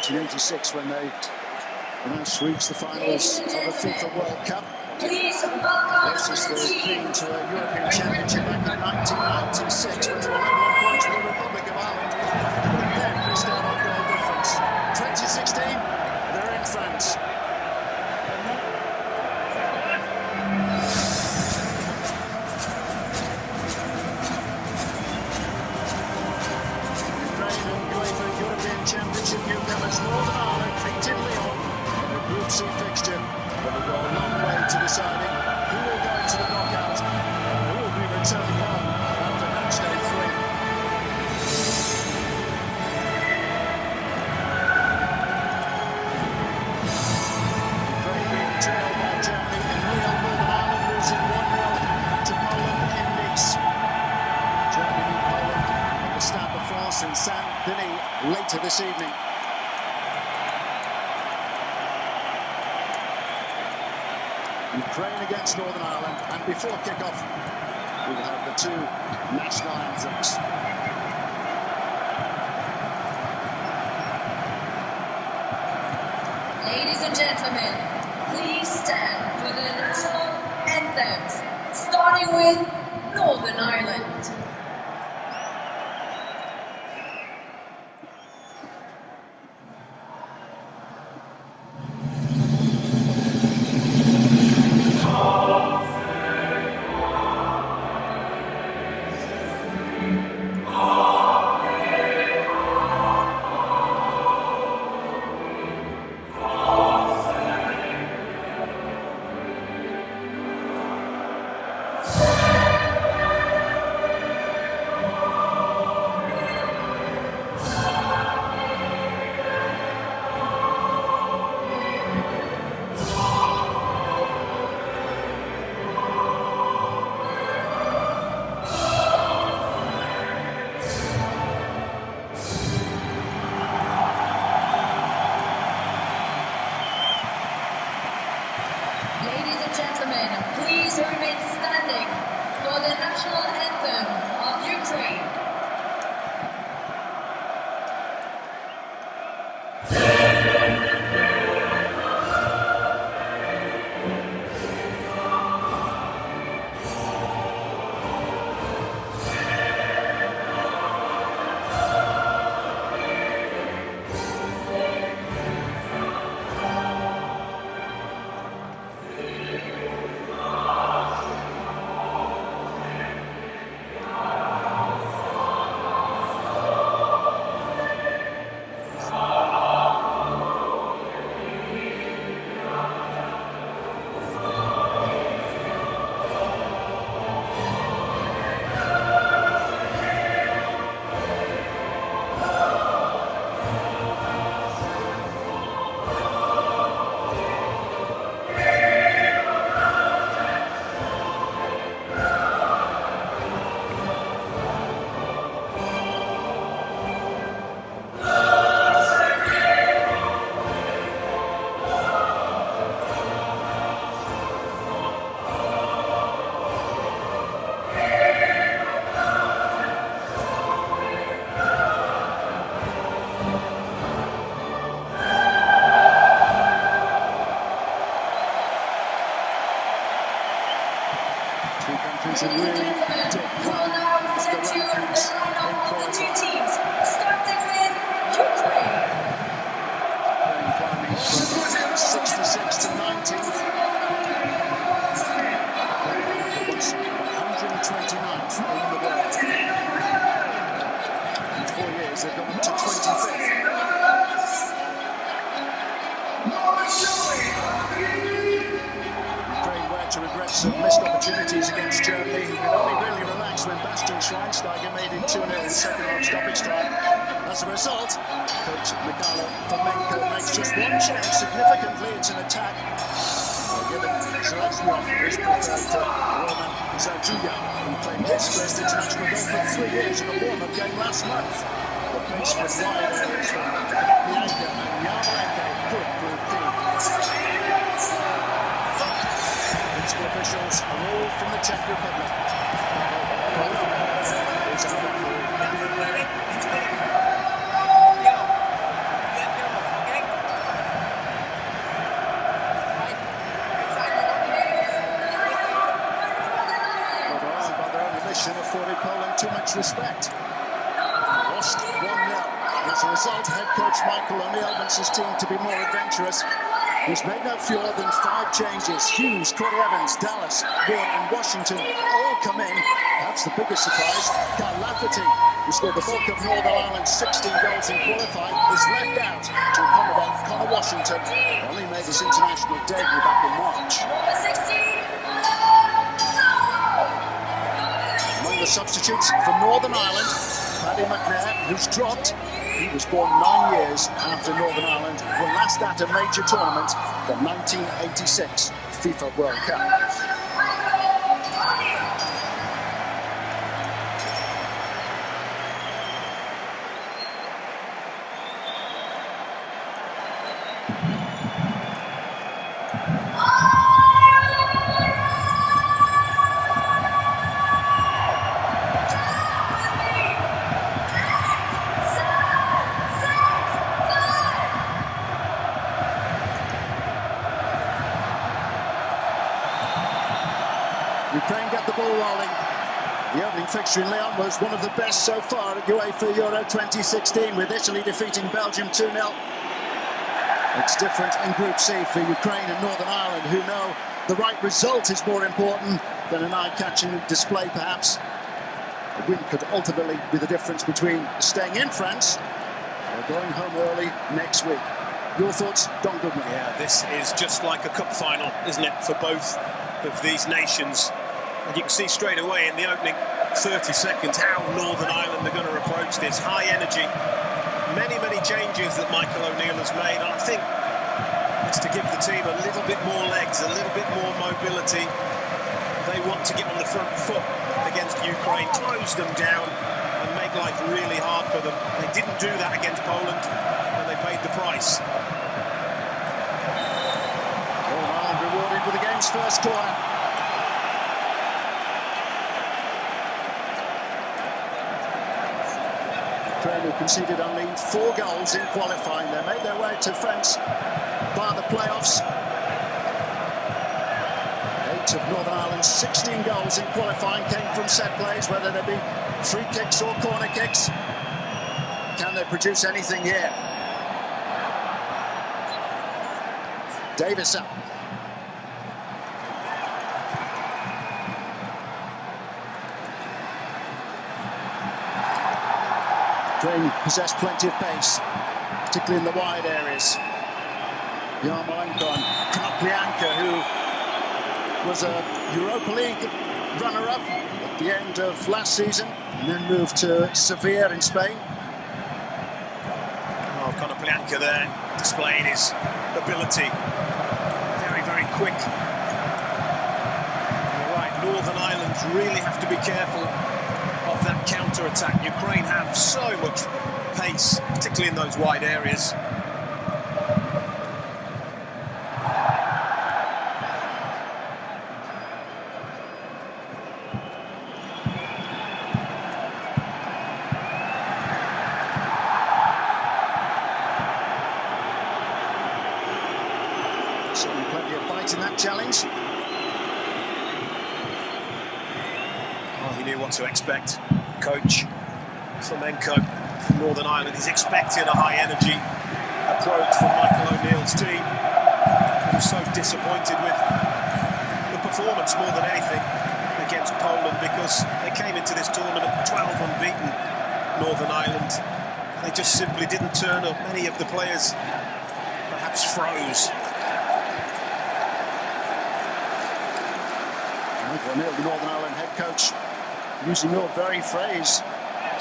1986 when they almost reached the finals of the FIFA World Cup. Please welcome This is the key to a European Championship back in 1996 when they were at 1 point to the Republic of Ireland. But then missed out on goal difference. 2016, they're in France. Championship newcomers Northern Ireland beaten Lyon in a Group C fixture, but will go a long way to deciding who will go into the knockout and who will be returning home after match day 3. Ukraine being trailed by Germany in Lyon, Northern Ireland losing 1-0 to Poland in Nice. Germany beat Poland at the Stade de France in Saint-Denis later this evening. Ukraine against Northern Ireland, and before kick-off we will have the two national anthems. Ladies and gentlemen, please stand for the national anthems, starting with Northern Ireland. Please remain standing for the national anthem of Ukraine. Two countries Ladies and gentlemen, we will now present you the lineup of the two teams, starting with Ukraine. Climbing from 66 to 19th. It's 129th in the world. In 4 years, they've gone to 25th. To regret some missed opportunities against Germany, who could only really relax when Bastian Schweinsteiger made it 2-0 in second half stoppage time. As a result, coach Mikhailo Fomenko makes just one change. Significantly, it's an attack. Given Zlaznyov is preferred to Roman Zajuga, who played his first international game for 3 years in a warm-up game last month. The pace from wide areas from Bianca and Yarmolenko could prove key. Officials are all from the Czech Republic. Is our referee. regulation afforded Poland too much respect. Lost 1-0. As a result, head coach Michael O'Neill wants his team to be more adventurous. He's made no fewer than 5 changes. Hughes, Corey Evans, Dallas, Lyon and Washington all come in. That's the biggest surprise. Kyle Lafferty, who scored the bulk of Northern Ireland's 16 goals in qualifying, is left out to accommodate Connor Washington. Only made his international debut back in March. Among the substitutes for Northern Ireland, Paddy McNair, who's dropped. He was born 9 years after Northern Ireland were last at a major tournament, the 1986 FIFA World Cup. Ukraine get the ball rolling. The opening fixture in Lyon was one of the best so far at UEFA Euro 2016, with Italy defeating Belgium 2-0. It's different in Group C for Ukraine and Northern Ireland, who know the right result is more important than an eye-catching display, perhaps. A win could ultimately be the difference between staying in France or going home early next week. Your thoughts, Don Goodman? Yeah, this is just like a cup final, isn't it, for both of these nations? And you can see straight away in the opening 30 seconds how Northern Ireland are going to approach this. High energy, many changes that Michael O'Neill has made. And I think it's to give the team a little bit more legs, a little bit more mobility. They want to get on the front foot against Ukraine, close them down and make life really hard for them. They didn't do that against Poland and they paid the price. Northern Ireland rewarded with the game's first corner. Ukraine, who conceded only 4 goals in qualifying, they made their way to France via the playoffs. 8 of Northern Ireland's 16 goals in qualifying came from set plays, whether they be free kicks or corner kicks. Can they produce anything here? Davis up. Ukraine possessed plenty of pace, particularly in the wide areas. Yarmolenko and Konoplyanka, who was a Europa League runner-up at the end of last season, and then moved to Sevilla in Spain. Oh, Konoplyanka there, displaying his ability. Very quick. You're right, Northern Ireland really have to be careful of that counter-attack. Ukraine have so much pace, particularly in those wide areas. Certainly plenty of bite in that challenge. Oh, he knew what to expect. Coach Flamenco from Northern Ireland is expecting a high-energy approach from Michael O'Neill's team. He was so disappointed with the performance more than anything against Poland, because they came into this tournament 12 unbeaten, Northern Ireland. They just simply didn't turn up. Many of the players perhaps froze. Michael O'Neill, the Northern Ireland head coach, using your very phrase,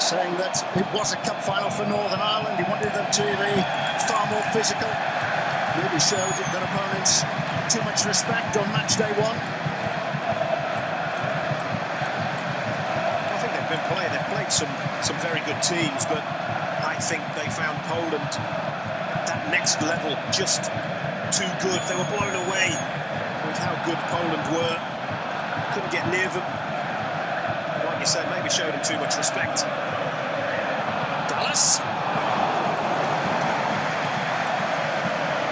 saying that it was a cup final for Northern Ireland. He wanted them to be far more physical. Really showed their opponents too much respect on match day 1. I think they've played some very good teams, but I think they found Poland that next level just too good. They were blown away with how good Poland were. Couldn't get near them. Like you said, maybe showed them too much respect. Dallas.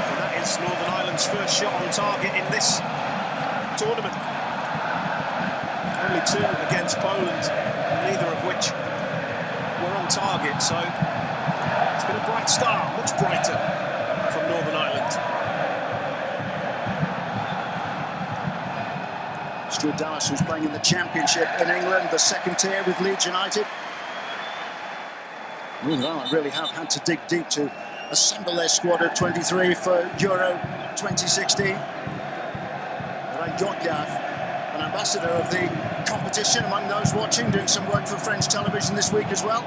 And that is Northern Ireland's first shot on target in this tournament. only 2 against Poland, neither of which were on target, so it's been a bright start, much brighter from Northern Ireland. Stuart Dallas, who's playing in the Championship in England, the second tier with Leeds United. Northern Ireland really have had to dig deep to assemble their squad of 23 for Euro 2016. Yorkgav, an ambassador of the competition among those watching, doing some work for French television this week as well.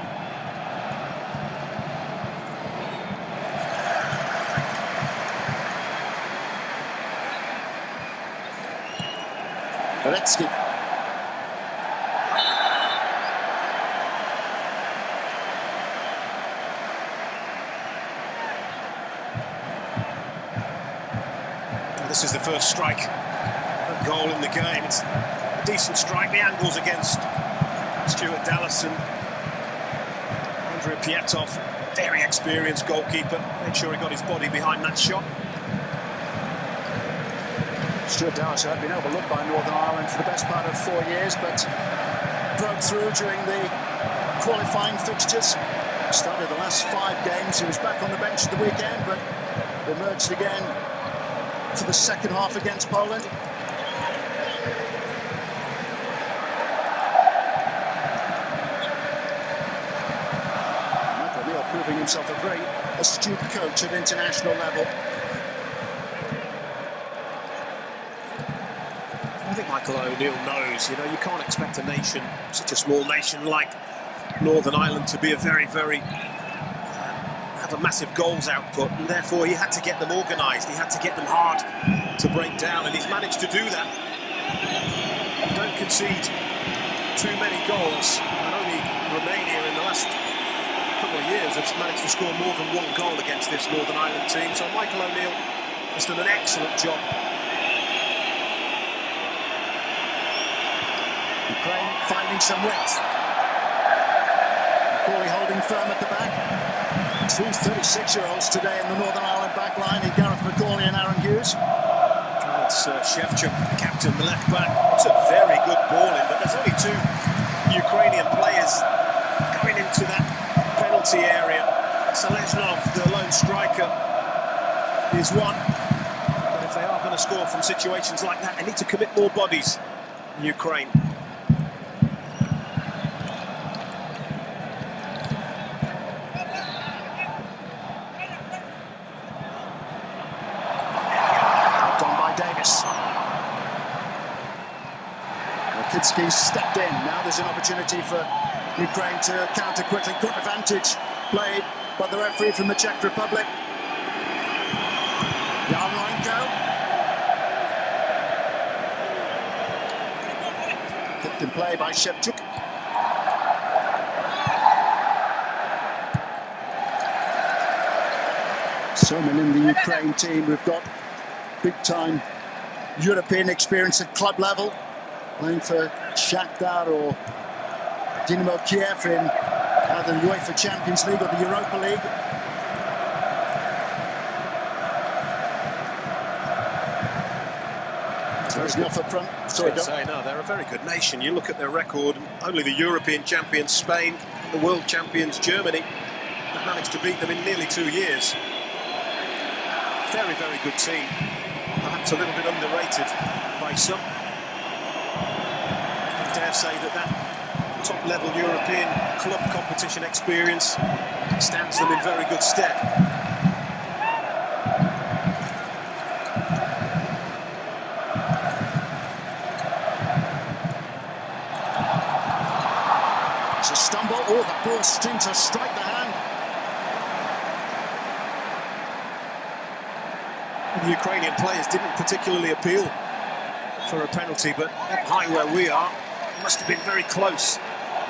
Goretzky. This is the first strike goal in the game. It's a decent strike. The angles against Stuart Dallas and Andrea Pietov, very experienced goalkeeper, made sure he got his body behind that shot. Stuart Dallas had been overlooked by Northern Ireland for the best part of 4 years, but broke through during the qualifying fixtures. Started the last 5 games. He was back on the bench at the weekend, but emerged again for the second half against Poland. Proving himself a very astute coach at international level. I think Michael O'Neill knows, you can't expect a nation, such a small nation like Northern Ireland, to be have a massive goals output, and therefore he had to get them organised, he had to get them hard to break down, and he's managed to do that. You don't concede too many goals, and only Romania in the last couple of years have managed to score more than 1 goal against this Northern Ireland team, so Michael O'Neill has done an excellent job. Ukraine finding some width. McCauley holding firm at the back. 2 36-year-olds today in the Northern Ireland back line in Gareth McCauley and Aaron Hughes. It's Shevchuk, captain, the left back. It's a very good ball in, but there's only 2 Ukrainian players going into that penalty area. Selezhnov, the lone striker, is one. But if they are going to score from situations like that, they need to commit more bodies, Ukraine. Done by Davis. Rakitsky stepped in. Now there's an opportunity for Ukraine to counter quickly. Good advantage played by the referee from the Czech Republic. Yarmolenko. Kept in play by Shevchuk. Someone in the Ukraine team who've got big-time European experience at club level, playing for Shakhtar or Dynamo Kiev in either the UEFA Champions League or the Europa League. There's enough up front. They're a very good nation. You look at their record, only the European champions Spain, the world champions Germany, have managed to beat them in nearly 2 years. Very, very good team. Perhaps a little bit underrated by some. I dare say that top-level European club competition experience stands them in very good stead. It's a stumble. Oh, that ball seemed to strike the hand. The Ukrainian players didn't particularly appeal for a penalty, but up high where we are, it must have been very close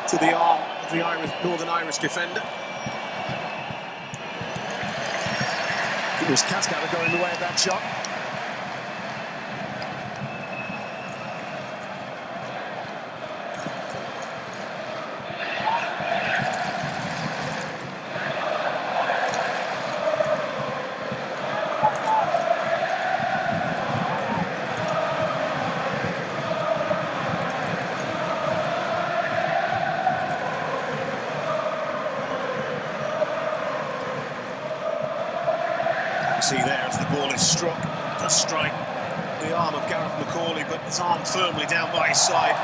to the arm of the Northern Irish defender. It was Cascada going the way of that shot. see there as the ball is struck, does strike the arm of Gareth McCauley, but his arm firmly down by his side.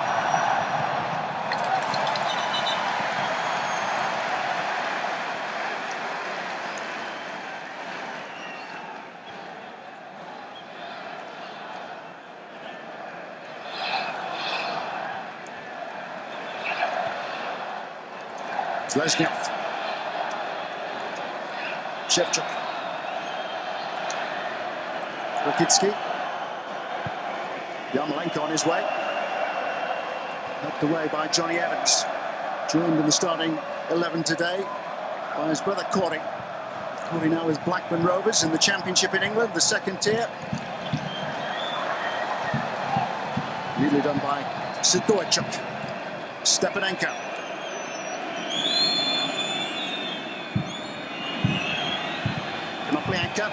Lesniak. Shevchuk. Rakitsky. Yarmolenko on his way. Helped away by Johnny Evans. Joined in the starting 11 today by his brother Corey. Corey now with Blackburn Rovers in the Championship in England, the second tier. Neatly done by Sidorchuk. Stepanenko. Konoplyanka.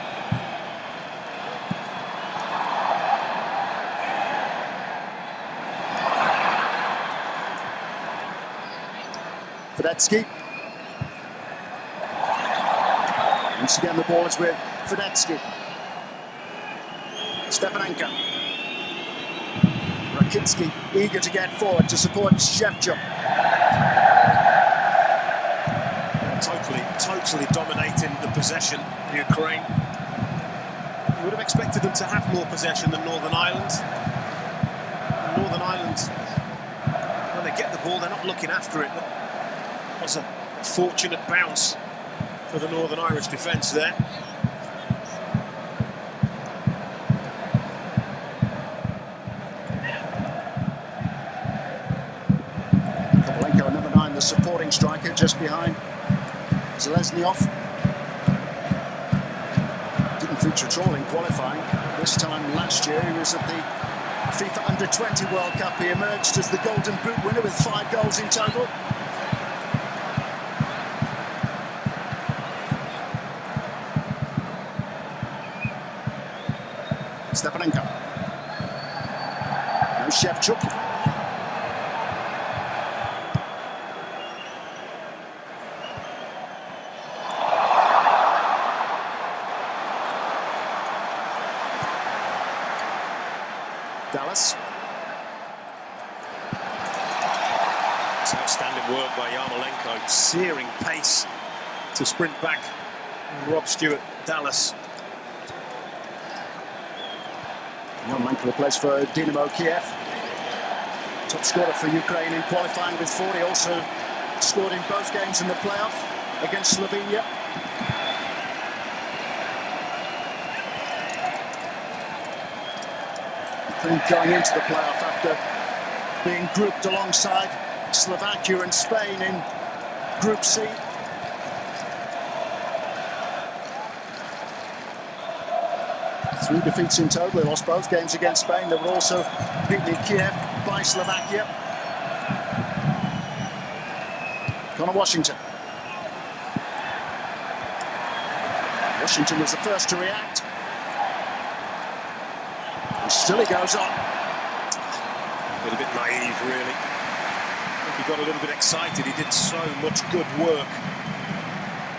Fedetsky. Once again the ball is with Fedetsky. Stepanenko. Rakitsky eager to get forward to support Shevchuk. Totally dominating the possession, Ukraine. You would have expected them to have more possession than Northern Ireland. Northern Ireland, when they get the ball, they're not looking after it. That was a fortunate bounce for the Northern Irish defence there. Kovalenko, number 9, the supporting striker, just behind Zeleznyov. Didn't feature at all in qualifying. This time last year he was at the FIFA Under-20 World Cup. He emerged as the Golden Boot winner with 5 goals in total. Stepanenko. Now Shevchuk. Dallas. It's outstanding work by Yarmolenko, searing pace to sprint back and rob Stuart Dallas. Yarmolenko plays for Dynamo Kiev. Top scorer for Ukraine in qualifying with 40. Also scored in both games in the playoff against Slovenia. Going into the playoff after being grouped alongside Slovakia and Spain in Group C. Three defeats in total. They lost both games against Spain. They were also beaten in Kiev by Slovakia. Connor Washington. Washington was the first to react. And still he goes on. A little bit naive, really. I think he got a little bit excited. He did so much good work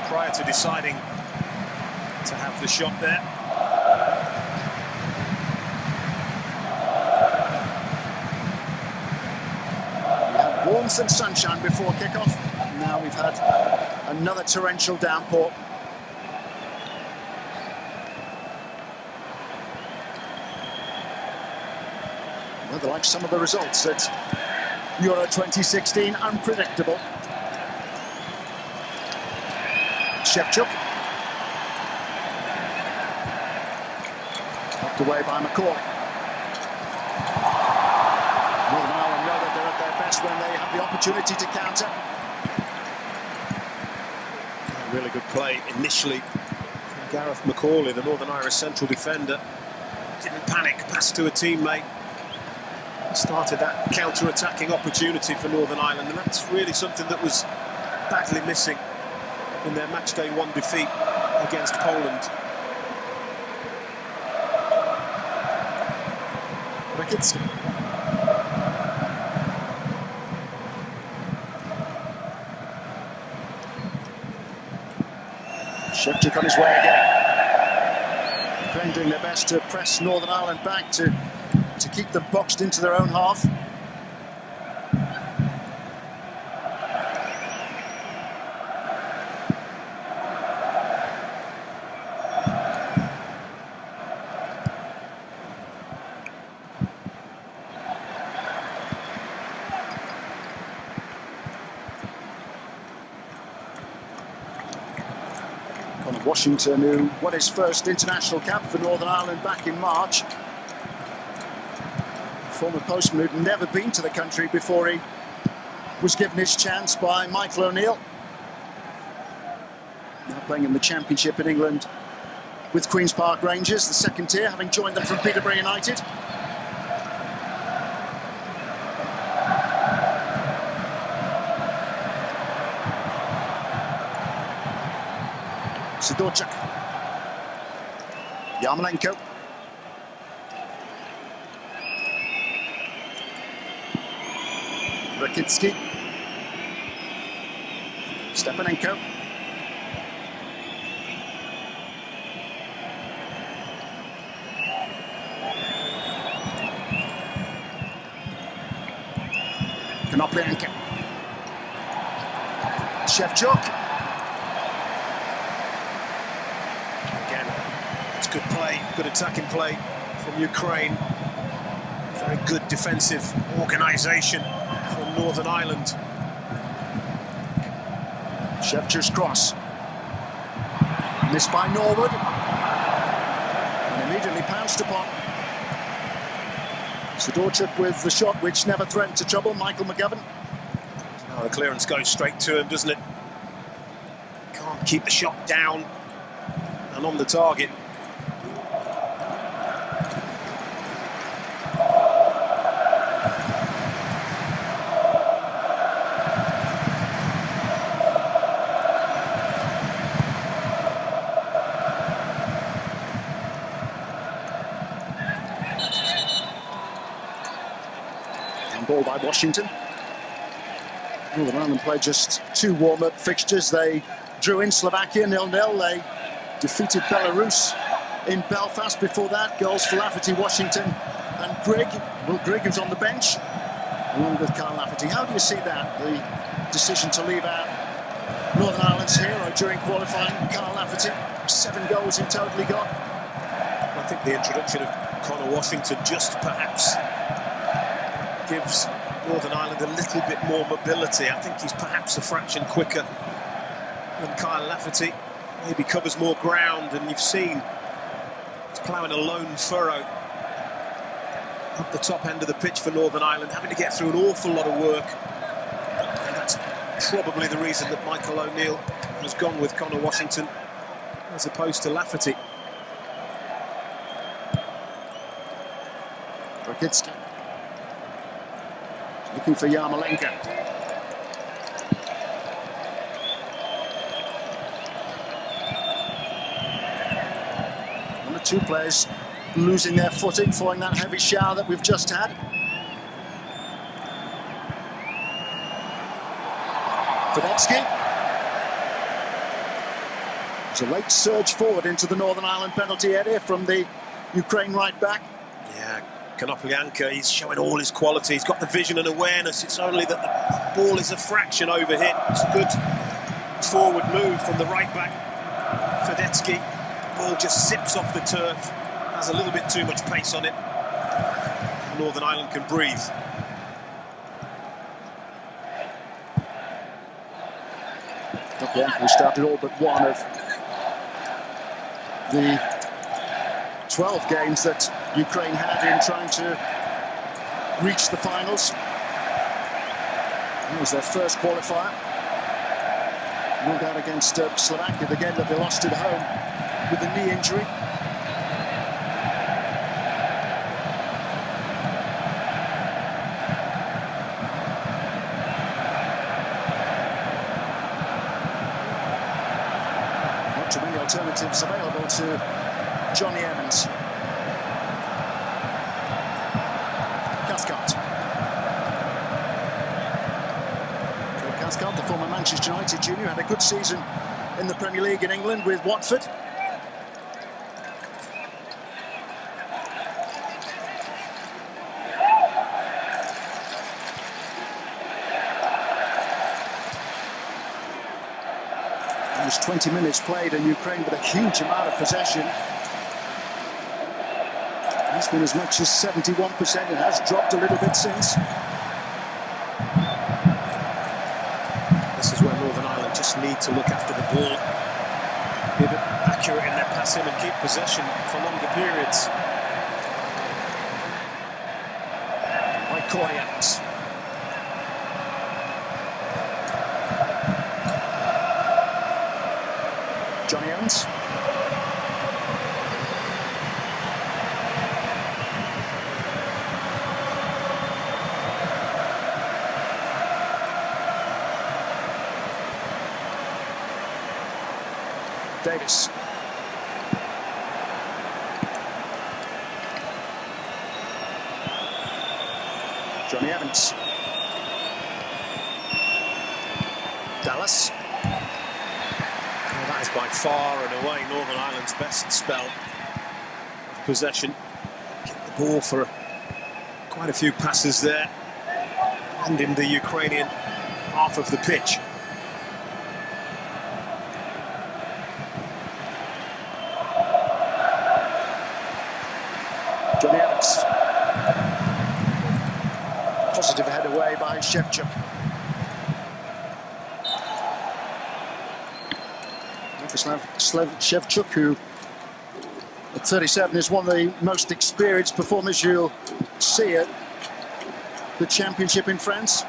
prior to deciding to have the shot there. We had warmth and sunshine before kickoff. Now we've had another torrential downpour. Well, like some of the results at Euro 2016, unpredictable. Shevchuk. Knocked away by McCauley. Northern Ireland know that they're at their best when they have the opportunity to counter. Really good play initially from Gareth McCauley, the Northern Irish central defender. Didn't panic, passed to a teammate. Started that counter-attacking opportunity for Northern Ireland, and that's really something that was badly missing in their matchday 1 defeat against Poland. Rakitsky. Shevchuk on his way again. Ukraine doing their best to press Northern Ireland back to keep them boxed into their own half. Washington, who won his first international cap for Northern Ireland back in March. Former postman who'd never been to the country before he was given his chance by Michael O'Neill. Now playing in the Championship in England with Queen's Park Rangers, the second tier, having joined them from Peterborough United. Sidorchuk, Yarmolenko, Rakitsky, Stepanenko, Konoplyanka, Shevchuk. Good play, good attacking play from Ukraine. Very good defensive organisation from Northern Ireland. Shevchuk's cross. Missed by Norwood. And immediately pounced upon. Sidorchuk with the shot which never threatened to trouble Michael McGovern. Oh, the clearance goes straight to him, doesn't it? Can't keep the shot down and on the target. Ball by Washington. Northern Ireland played just 2 warm-up fixtures. They drew in Slovakia 0-0. They defeated Belarus in Belfast before that. Goals for Lafferty, Washington and Grigg. Will Grigg, who's on the bench, along with Kyle Lafferty. How do you see that, the decision to leave out Northern Ireland's hero during qualifying, Kyle Lafferty? 7 goals in total he got. I think the introduction of Conor Washington just perhaps gives Northern Ireland a little bit more mobility. I think he's perhaps a fraction quicker than Kyle Lafferty. Maybe covers more ground, and you've seen he's ploughing a lone furrow up the top end of the pitch for Northern Ireland, having to get through an awful lot of work. And that's probably the reason that Michael O'Neill has gone with Conor Washington as opposed to Lafferty. Rakitsky. Looking for Yarmolenko. One or 2 players losing their footing following that heavy shower that we've just had. Fedetsky. It's a late surge forward into the Northern Ireland penalty area from the Ukraine right back. Yeah, Konoplyanka, he's showing all his quality. He's got the vision and awareness. It's only that the ball is a fraction overhit. It's a good forward move from the right back. Fedetsky, ball just zips off the turf. Has a little bit too much pace on it. Northern Ireland can breathe. We started all but one of the 12 games that Ukraine had in trying to reach the finals. It was their first qualifier. Ruled out against Slovakia, the game that they lost at home with a knee injury. Not too many alternatives available to Johnny Evans. Cathcart, the former Manchester United junior, had a good season in the Premier League in England with Watford. Almost 20 minutes played, and Ukraine with a huge amount of possession. It's been as much as 71%. It has dropped a little bit since. This is where Northern Ireland just need to look after the ball, be a bit accurate in their passing and keep possession for longer periods. By Corey Evans. Johnny Evans. Davis. Johnny Evans. Dallas. Well, that is by far and away Northern Ireland's best spell of possession. Kept the ball for quite a few passes there, and in the Ukrainian half of the pitch. Johnny Evans. Positive head away by Shevchuk. Shevchuk, who at 37 is one of the most experienced performers you'll see at the championship in France.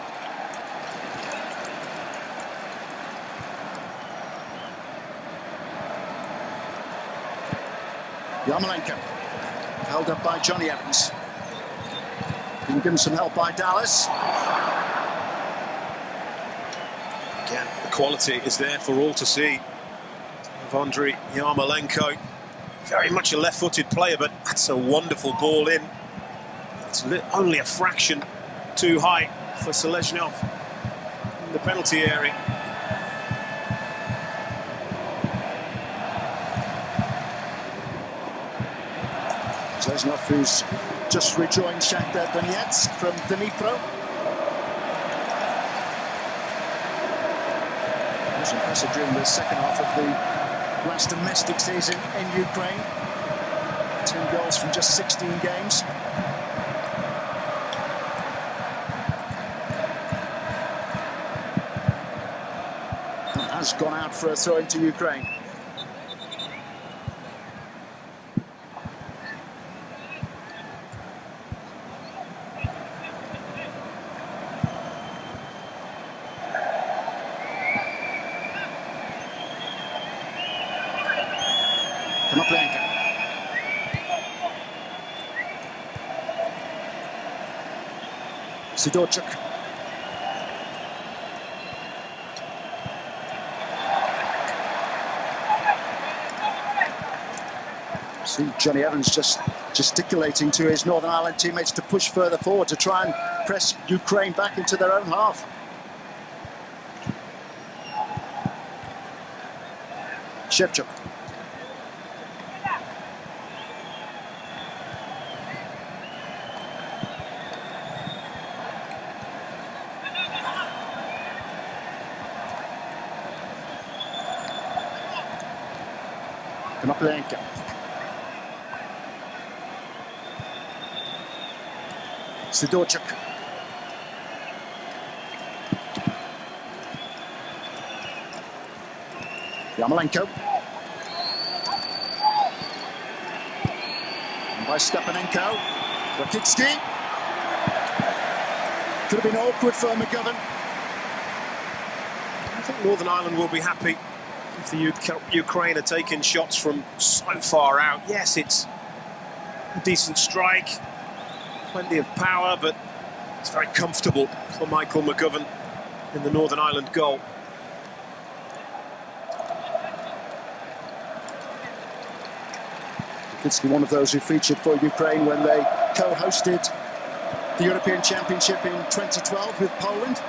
Yarmolenko. Held up by Johnny Evans. Been given some help by Dallas. Again, the quality is there for all to see. Of Andriy Yarmolenko. Very much a left-footed player, but that's a wonderful ball in. It's only a fraction too high for Selezhnov in the penalty area. Selezhnov, who's just rejoined Shakhtar Donetsk from Dnipro. It was impressive during the second half of the last domestic season in Ukraine. 10 goals from just 16 games. And has gone out for a throw into Ukraine. Konoplenko. Sidorchuk. See Johnny Evans just gesticulating to his Northern Ireland teammates to push further forward to try and press Ukraine back into their own half. Shevchuk. Konoplenko. Sidorchuk. Yarmolenko. And by Stepanenko. Rakitsky. Could have been awkward for McGovern. I think Northern Ireland will be happy if the Ukraine are taking shots from so far out. Yes, it's a decent strike, plenty of power, but it's very comfortable for Michael McGovern in the Northern Ireland goal. Rakitsky, one of those who featured for Ukraine when they co-hosted the European Championship in 2012 with Poland.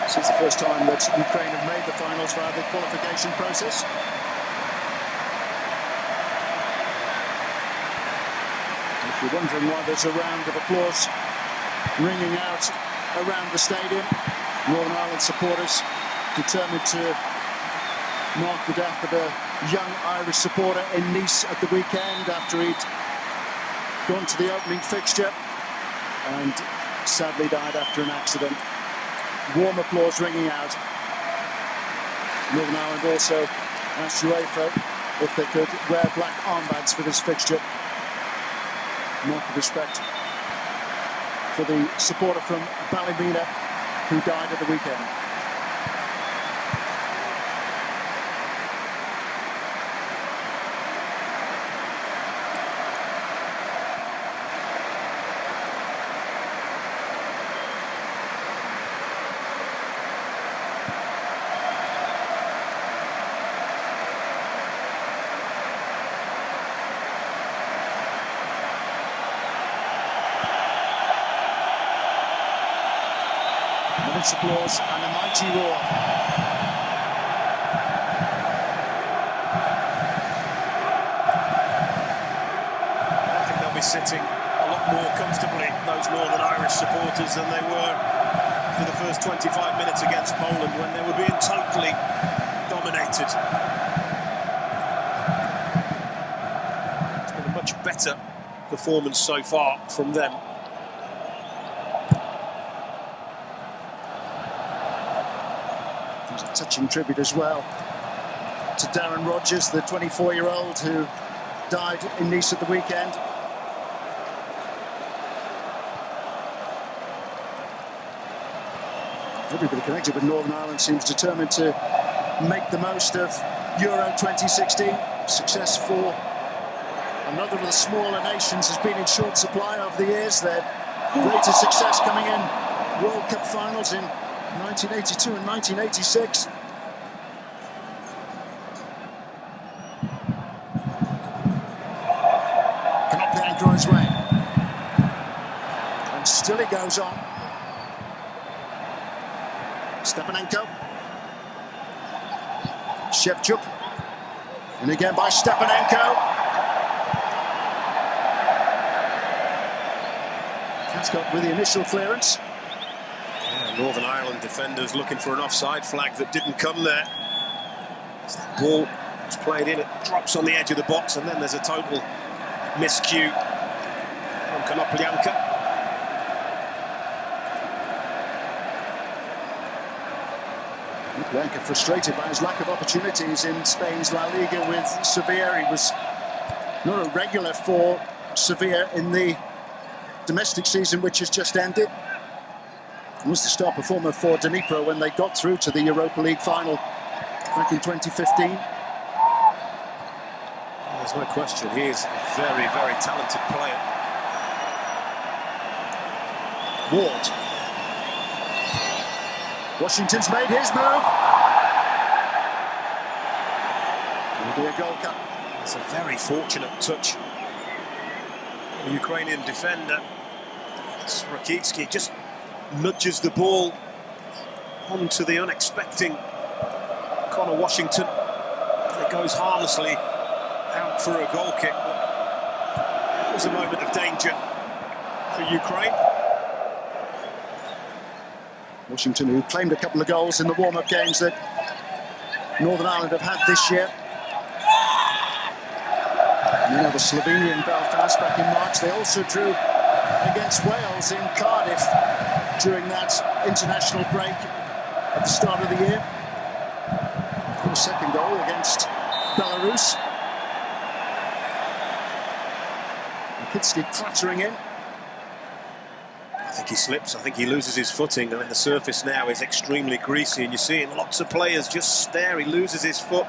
This is the first time that Ukraine have made the finals via the qualification process. And if you're wondering why there's a round of applause ringing out around the stadium. Northern Ireland supporters determined to mark the death of a young Irish supporter in Nice at the weekend after he'd gone to the opening fixture and sadly died after an accident. Warm applause ringing out. Northern Ireland also asked UEFA if they could wear black armbands for this fixture. Mark of respect for the supporter from Ballymena who died at the weekend. Immense applause and a mighty roar. I think they'll be sitting a lot more comfortably, those Northern Irish supporters, than they were for the first 25 minutes against Poland when they were being totally dominated. It's been a much better performance so far from them. There's a touching tribute as well to Darren Rodgers, the 24-year-old who died in Nice at the weekend. Everybody connected with Northern Ireland seems determined to make the most of Euro 2016. Success for another of the smaller nations has been in short supply over the years. Their greatest success coming in World Cup finals in 1982 and 1986. Cannot be anchor on his way. And still he goes on. Stepanenko. Shevchuk. And again by Stepanenko. That's got with the initial clearance. Northern Ireland defenders looking for an offside flag that didn't come there. As that ball was played in, it drops on the edge of the box, and then there's a total miscue from Konoplyanka. Konoplyanka frustrated by his lack of opportunities in Spain's La Liga with Sevilla. He was not a regular for Sevilla in the domestic season which has just ended. He was the star performer for Dnipro when they got through to the Europa League final back in 2015. There's no question, he is a very, very talented player. Ward. Washington's made his move. It'll be a goal cut. It's a very fortunate touch. The Ukrainian defender, Rakitsky, just nudges the ball onto the unexpecting Connor Washington. It goes harmlessly out for a goal kick. But it was a moment of danger for Ukraine. Washington, who claimed a couple of goals in the warm-up games that Northern Ireland have had this year. You know, the Slovenian Belfast back in March. They also drew against Wales in Cardiff during that international break at the start of the year. The second goal against Belarus. Rakitsky clattering in. I think he slips, I think he loses his footing. I mean, the surface now is extremely greasy, and you're seeing lots of players just there. He loses his foot.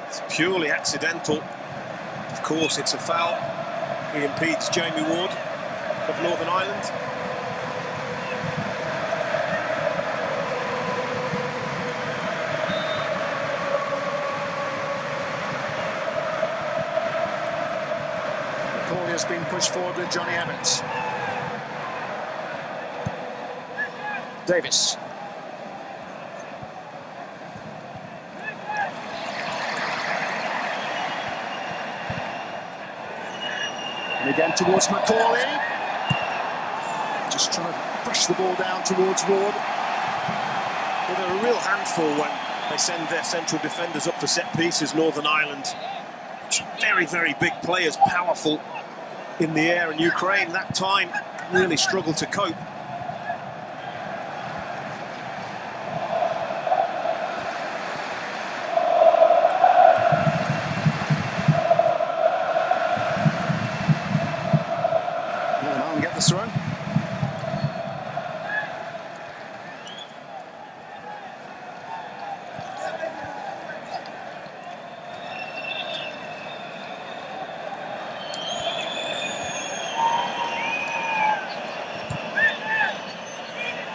It's purely accidental. Of course, it's a foul. He impedes Jamie Ward of Northern Ireland. Macaulay's been pushed forward with Johnny Evans. Davis. And again towards Macaulay. Just trying to push the ball down towards Ward. Well, they're a real handful when they send their central defenders up for set pieces, Northern Ireland. Very, very big players, powerful in the air, and Ukraine that time really struggled to cope. Northern Ireland get the throw.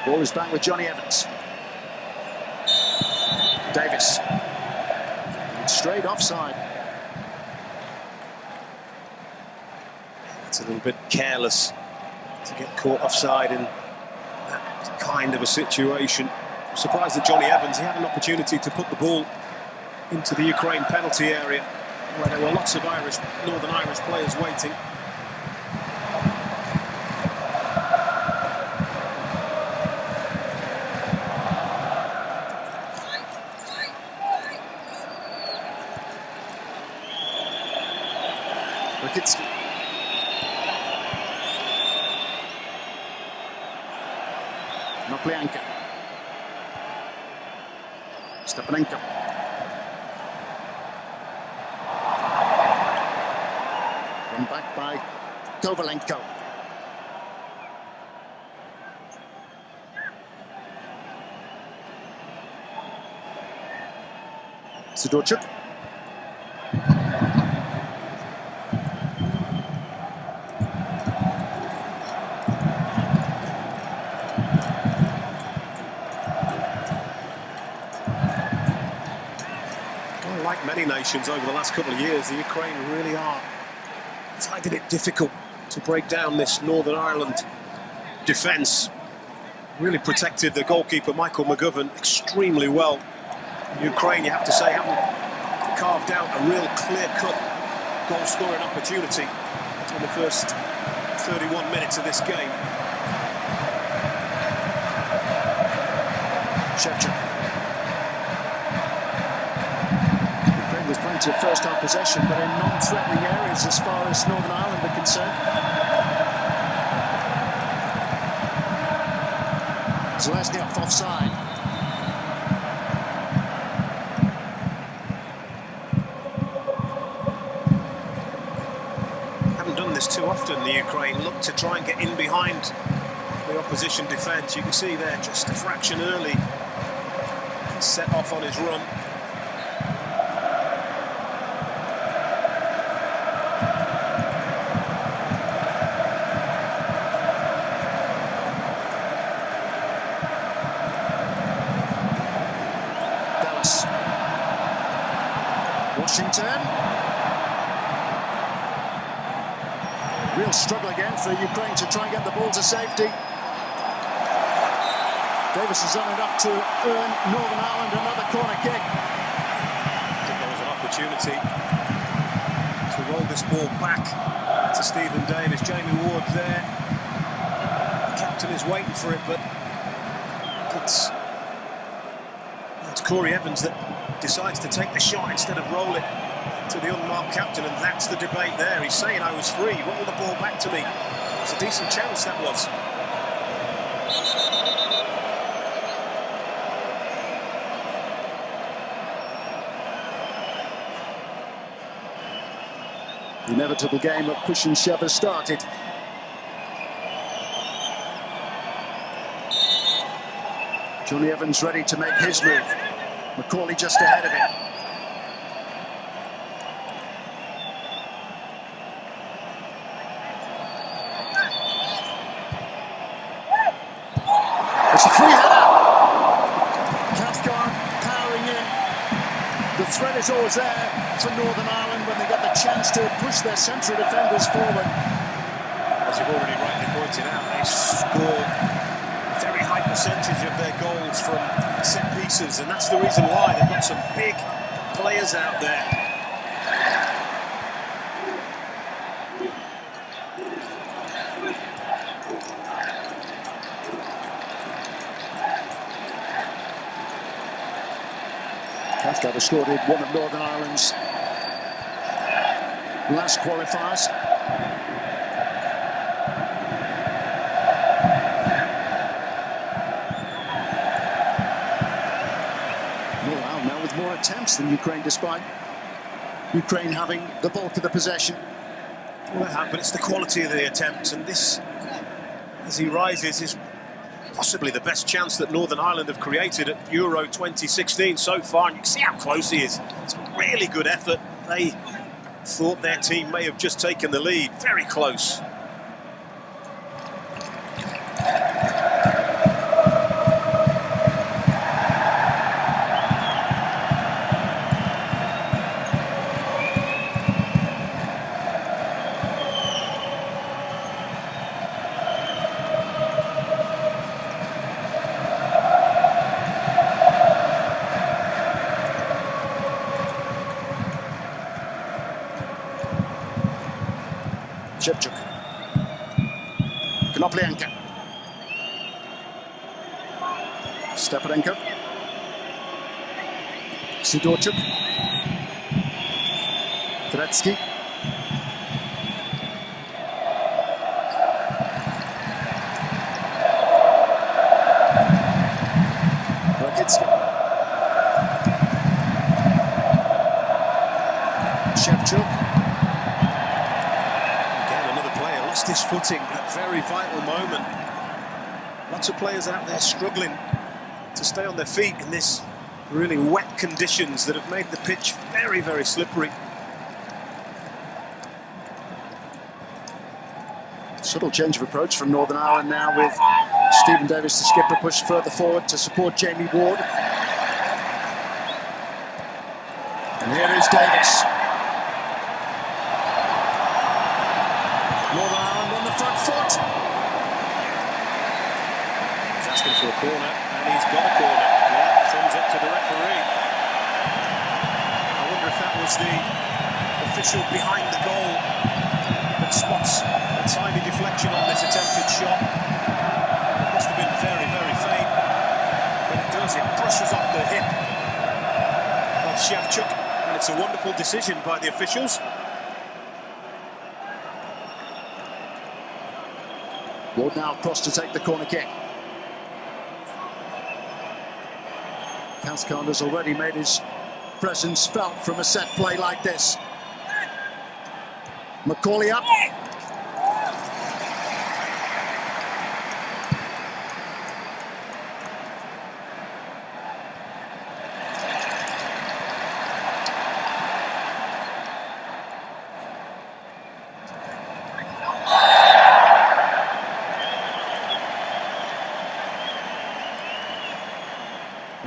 Ball is back with Johnny Evans. Davis. Straight offside. It's a little bit careless to get caught offside in that kind of a situation. I'm surprised that Johnny Evans, he had an opportunity to put the ball into the Ukraine penalty area where there were lots of Northern Irish players waiting. Rakitsky. Noplianka. Stepanenko. Run back by Kovalenko. Sidorchuk. Like many nations over the last couple of years, the Ukraine really are finding it difficult to break down this Northern Ireland defence. Really protected the goalkeeper Michael McGovern extremely well. Ukraine, you have to say, haven't carved out a real clear-cut goal-scoring opportunity in the first 31 minutes of this game. Shevchuk. There's plenty of first-half possession, but in non-threatening areas as far as Northern Ireland are concerned. Zeleznyov offside. Haven't done this too often, the Ukraine look to try and get in behind the opposition defence. You can see there just a fraction early. He's set off on his run. Washington. Real struggle again for Ukraine to try and get the ball to safety. Davis has done enough to earn Northern Ireland another corner kick. I think there was an opportunity to roll this ball back to Stephen Davis. Jamie Ward there. The captain is waiting for it, but it's Corey Evans that decides to take the shot instead of roll it to the unmarked captain, and that's the debate there. He's saying, I was free, roll the ball back to me. It's a decent chance, that was. The inevitable game of push and shove has started. Johnny Evans ready to make his move. Macaulay just ahead of him. It's a free header. Cathcart powering in. The threat is always there for Northern Ireland when they get the chance to push their central defenders forward. As you've already rightly pointed out, they score a very high percentage of their goals from set pieces, and that's the reason why they've got some big players out there. Cathcart scored in one of Northern Ireland's last qualifiers. Now with more attempts than Ukraine, despite Ukraine having the bulk of the possession. Well, they have, but it's the quality of the attempts, and this, as he rises, is possibly the best chance that Northern Ireland have created at Euro 2016 so far, and you can see how close he is. It's a really good effort. They thought their team may have just taken the lead. Very close. Shevchuk. Konoplyanka. Stepanenko. Sidorchuk. Turetsky. Rakitsky. Shevchuk. His footing at a very vital moment. Lots of players out there struggling to stay on their feet in this really wet conditions that have made the pitch very, very slippery. Subtle change of approach from Northern Ireland now, with Stephen Davis, the skipper, pushed further forward to support Jamie Ward. And here is Davis. Northern Ireland on the front foot. He's asking for a corner, and he's got a corner. Yeah, thumbs up to the referee. I wonder if that was the official behind the goal that spots a tiny deflection on this attempted shot. It must have been very, very faint. But it does, it brushes off the hip of Shevchuk, and it's a wonderful decision by the officials. Ward now across to take the corner kick. Cathcart has already made his presence felt from a set play like this. Macaulay up.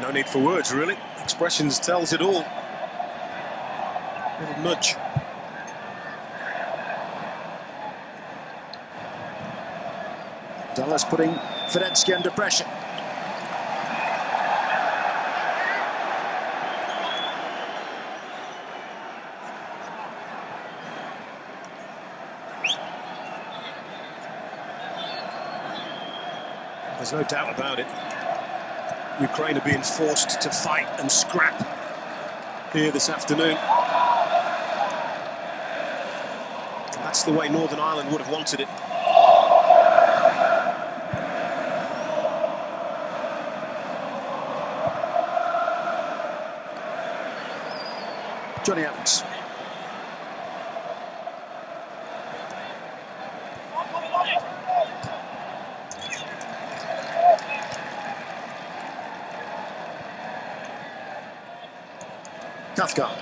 No need for words, really. Expressions tells it all. Little nudge. Dallas putting Turetsky under pressure. There's no doubt about it. Ukraine are being forced to fight and scrap here this afternoon. And that's the way Northern Ireland would have wanted it. Johnny Evans. Cathcart.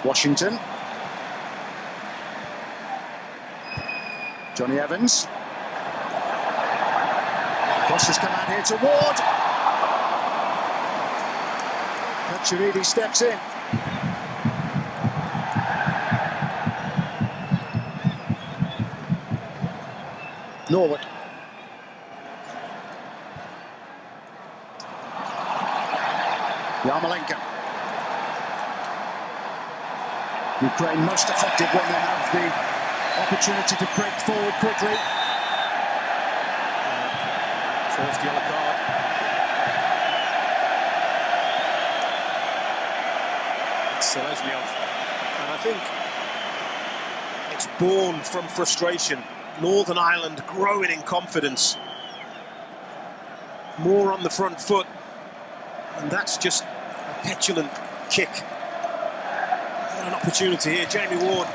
Washington. Johnny Evans. Cross has come out here to Ward. Pacioretty steps in. Norwood. Yarmolenko. Ukraine most effective when they have the opportunity to break forward quickly. First yellow card. Seleznyov. And I think it's born from frustration. Northern Ireland growing in confidence, more on the front foot, and that's just a petulant kick. What an opportunity here. Jamie Ward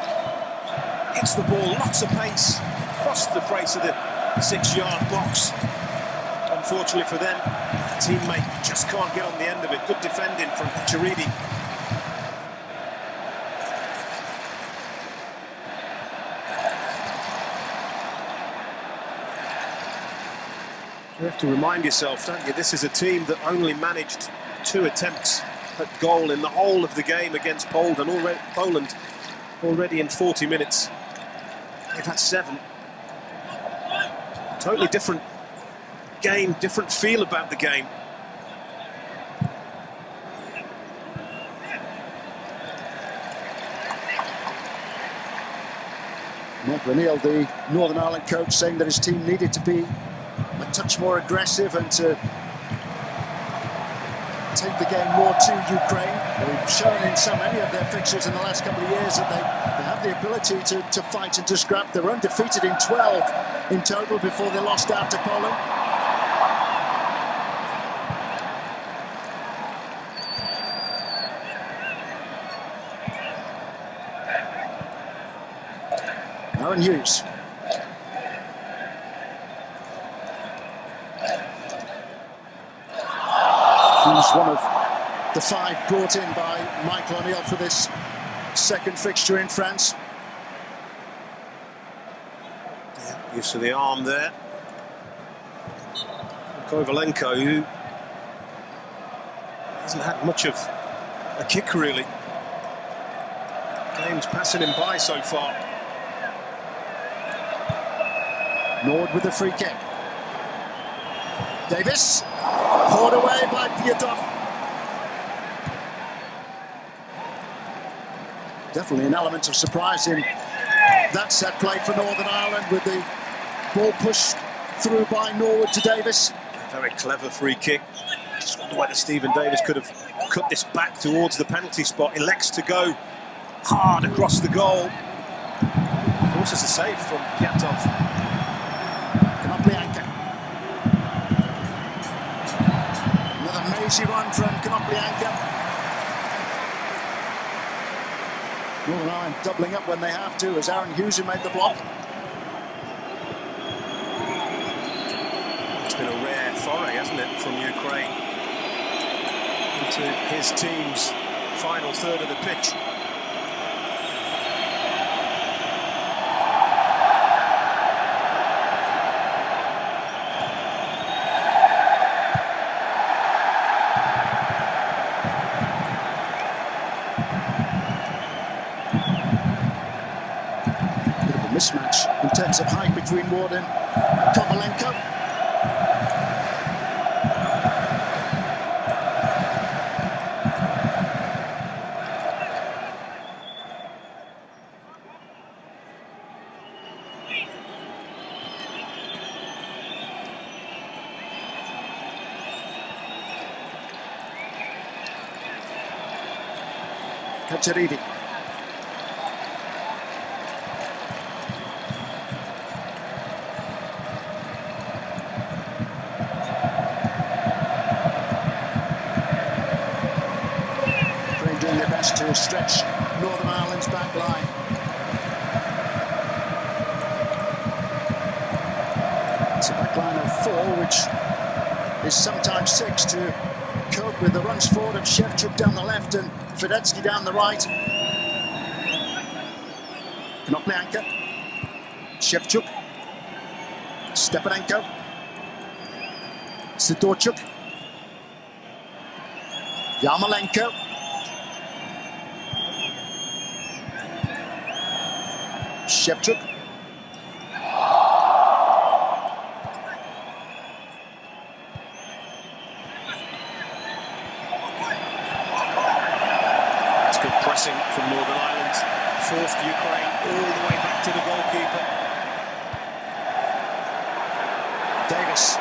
hits the ball, lots of pace, across the face of the 6-yard box. Unfortunately for them, teammate just can't get on the end of it. Good defending from Charidi. You have to remind yourself, don't you, this is a team that only managed 2 attempts at goal in the whole of the game against Poland already in 40 minutes. They've had 7. Totally different game, different feel about the game. Mark O'Neill, the Northern Ireland coach, saying that his team needed to be a touch more aggressive and to take the game more to Ukraine. They've shown in so many of their fixtures in the last couple of years that they have the ability to fight and to scrap. They're undefeated in 12 in total before they lost out to Poland. Aaron Hughes. He's one of the 5 brought in by Michael O'Neill for this second fixture in France. Yeah, use of the arm there. Kovalenko, who hasn't had much of a kick really. Game's passing him by so far. Nord with the free kick. Davis, poured away by Piatov. Definitely an element of surprise in that set play for Northern Ireland, with the ball pushed through by Norwood to Davis. A very clever free kick. Just wonder whether Stephen Davis could have cut this back towards the penalty spot. Elects to go hard across the goal. Forces a save from Piatov. Another mazy run from Konoplyanka. Northern Ireland doubling up when they have to, as Aaron Hughes who made the block. It's been a rare foray, hasn't it, from Ukraine into his team's final third of the pitch. Mismatch in terms of height between Ward and Kovalenko. Kacheridi. Doing their best to stretch Northern Ireland's back line. It's a back line of 4, which is sometimes 6, to cope with the runs forward of Shevchuk down the left and Fedetsky down the right. Konoplyanka, Shevchuk, Stepanenko, Sidorchuk, Yarmolenko. Shevchuk. It's good pressing from Northern Ireland. Forced Ukraine all the way back to the goalkeeper. Davis.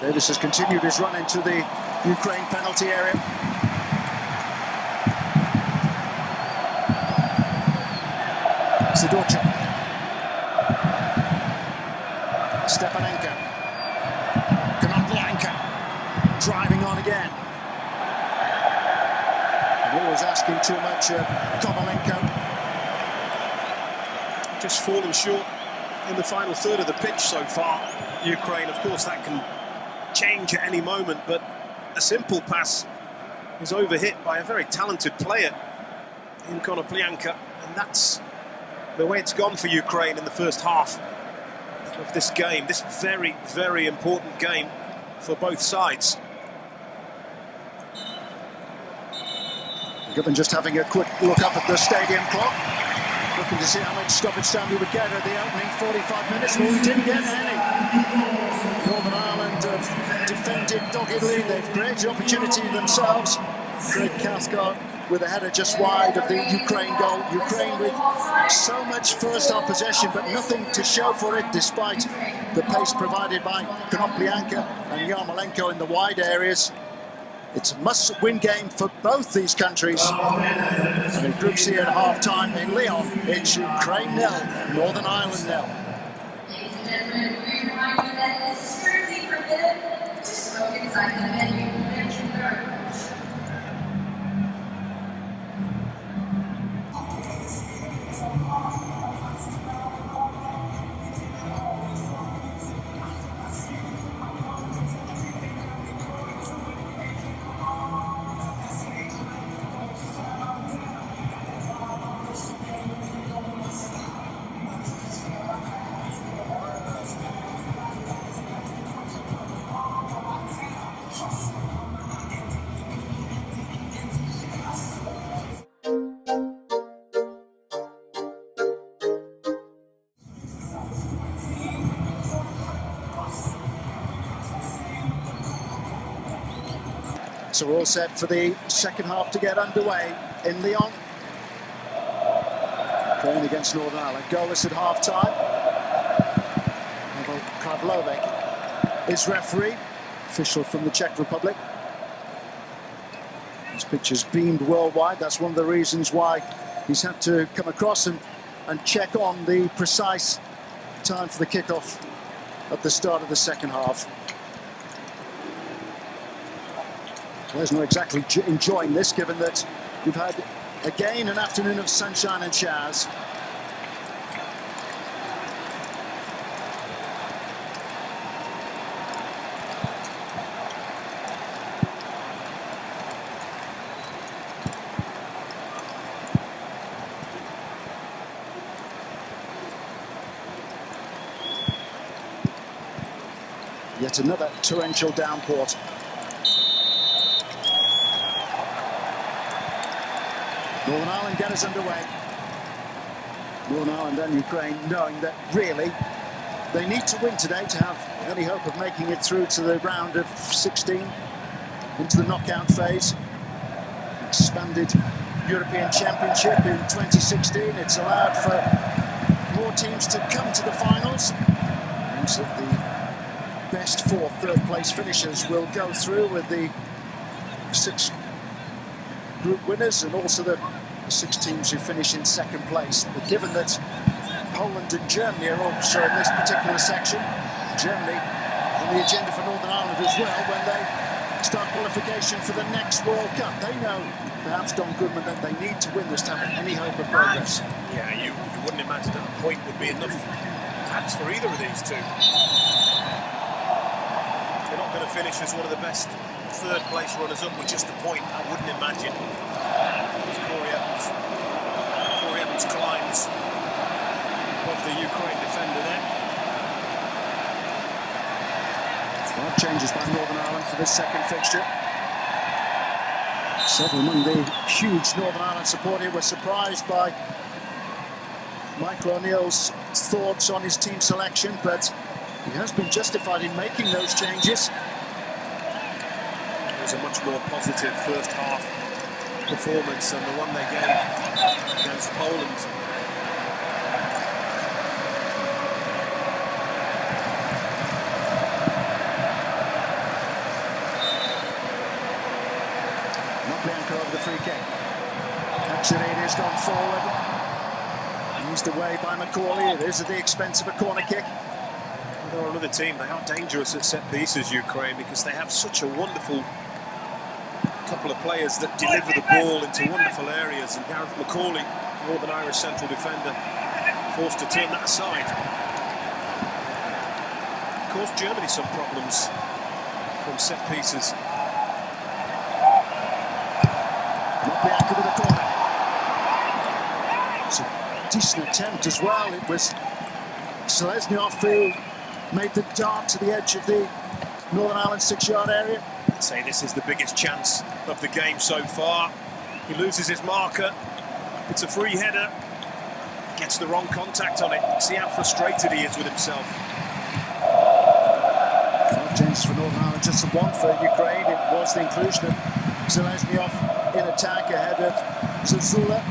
Davis has continued his run into the Ukraine penalty area. Sidorchuk. Stepanenko. Konoplyanka. Driving on again. And always asking too much of Kovalenko. Just fallen short in the final third of the pitch so far, Ukraine. Of course, that can change at any moment, but a simple pass is overhit by a very talented player in Konoplyanka, and that's the way it's gone for Ukraine in the first half of this game, this very, very important game for both sides. Given just having a quick look up at the stadium clock, looking to see how much stoppage time we would get at the opening 45 minutes. Well, we didn't get any. Northern Ireland have defended doggedly. They've created opportunity themselves. Craig Cathcart with a header just wide of the Ukraine goal. Ukraine with so much first-half possession, but nothing to show for it, despite the pace provided by Konoplyanka and Yarmolenko in the wide areas. It's a must-win game for both these countries. And in Group C at half-time in Lyon, it's Ukraine 0, Northern Ireland 0. Ladies and gentlemen, we remind you that it is strictly forbidden to smoke inside the venue. Thank you very much. So we're all set for the second half to get underway in Lyon. Ukraine against Northern Ireland. Goalless at half-time. Pavel Pavlovec is referee, official from the Czech Republic. This picture's beamed worldwide. That's one of the reasons why he's had to come across and check on the precise time for the kickoff at the start of the second half. Players not exactly enjoying this, given that we've had again an afternoon of sunshine and showers. Yet another torrential downpour. Northern Ireland get us underway. Northern Ireland and Ukraine knowing that really they need to win today to have any hope of making it through to the round of 16 into the knockout phase. Expanded European Championship in 2016. It's allowed for more teams to come to the finals. It means that the best four third-place finishers will go through with the 6 group winners and also the 6 teams who finish in second place. But given that Poland and Germany are also in this particular section, Germany on the agenda for Northern Ireland as well when they start qualification for the next World Cup. They know, perhaps Don Goodman, that they need to win this to have any hope of progress. Yeah, you wouldn't imagine that a point would be enough perhaps for either of these two. They're not going to finish as one of the best third place runners up with just a point, I wouldn't imagine. Corey Evans climbs above the Ukraine defender there. 5 changes by Northern Ireland for this second fixture. Several among the huge Northern Ireland support here were surprised by Michael O'Neill's thoughts on his team selection, but he has been justified in making those changes. It was a much more positive first half performance than the one they gave against Poland. Bianca over the free kick. Actually, it has gone forward. Used away by Macaulay. It is at the expense of a corner kick. They're another team. They are dangerous at set pieces, Ukraine, because they have such a wonderful couple of players that deliver the ball into wonderful areas. And Gareth Macaulay, Northern Irish central defender, forced to turn that aside. Caused Germany some problems from set pieces. Bianca with a corner. It's a decent attempt as well. It was Selesnyov who made the dart to the edge of the Northern Ireland 6-yard area. I'd say this is the biggest chance of the game so far. He loses his marker. It's a free header. Gets the wrong contact on it. See how frustrated he is with himself. 5 changes for Northern Ireland, just the one for Ukraine. It was the inclusion of Selesnyov in attack ahead of Zuzula.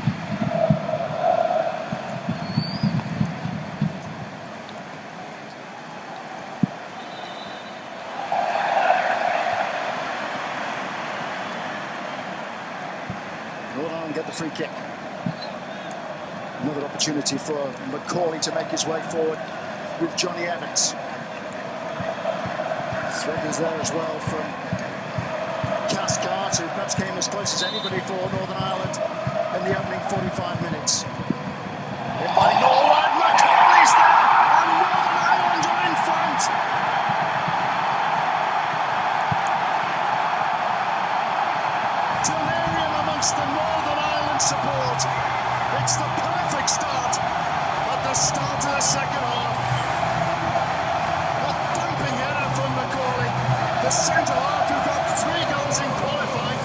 Northern Ireland get the free kick. Another opportunity for Macaulay to make his way forward with Johnny Evans. Threat is there as well from Cathcart, who perhaps came as close as anybody for Northern Ireland in the opening 45 minutes. In by Norway, Macaulay's there, and Northern Ireland are in front. Delirium amongst the Northern Ireland support. It's the perfect start at the start of the second half. A thumping header from Macaulay, the centre-half who got 3 goals in qualifying.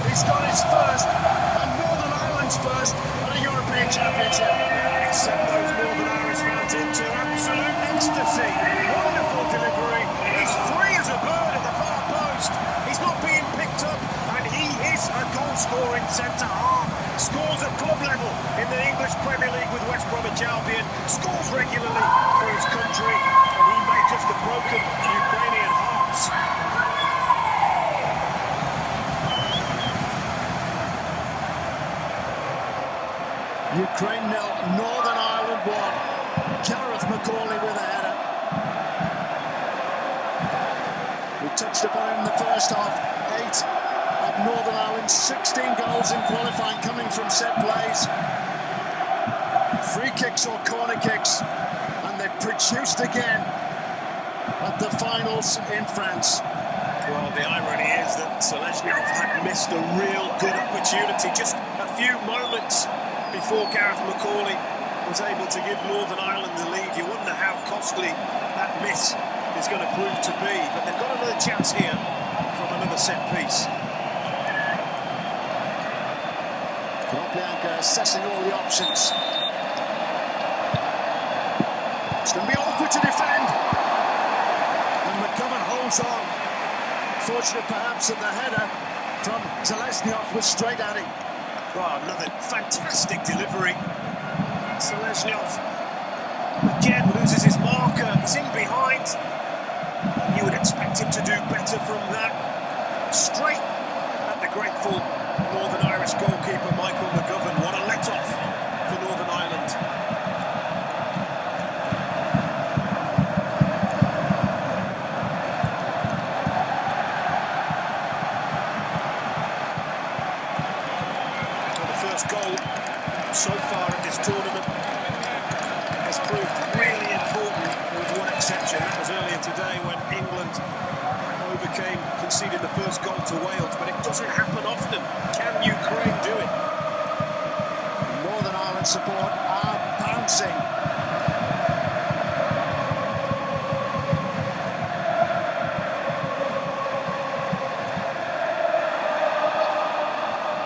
He's got his first, and Northern Ireland's first at a European Championship. It sent those Northern Irish fans into absolute ecstasy. Wonderful delivery. He's free as a bird at the far post. He's not being picked up, and he is a goal-scoring centre-half. Scores at club level in the English Premier League with West Bromwich Albion. Scores regularly for his country, and he may just have broken Ukrainian hearts. Ukraine 0, Northern Ireland 1. Gareth Macaulay with a header. We touched upon it in the first half. 8 of Northern Ireland, 16 goals in qualifying coming from set plays. Free kicks or corner kicks, and they've produced again at the finals in France. Well, the irony is that Selesnyov had missed a real good opportunity just a few moments before Gareth Macaulay was able to give Northern Ireland the lead. You wonder how costly that miss is going to prove to be, but they've got another chance here from another set piece. Bianca assessing all the options. It's going to be awkward to defend. And McGovern holds on. Fortunate perhaps that the header from Selesnyov was straight at him. Well, another fantastic delivery. Selesnyov again loses his marker. He's in behind. You would expect him to do better from that. Straight at the grateful Northern Irish goalkeeper Michael McGovern. What a let-off for Northern Ireland. Well, the first goal so far in this tournament has proved really important, with one exception. That was earlier today when England conceded the first goal to Wales, but it doesn't happen often. Can Ukraine do it? Northern Ireland support are bouncing.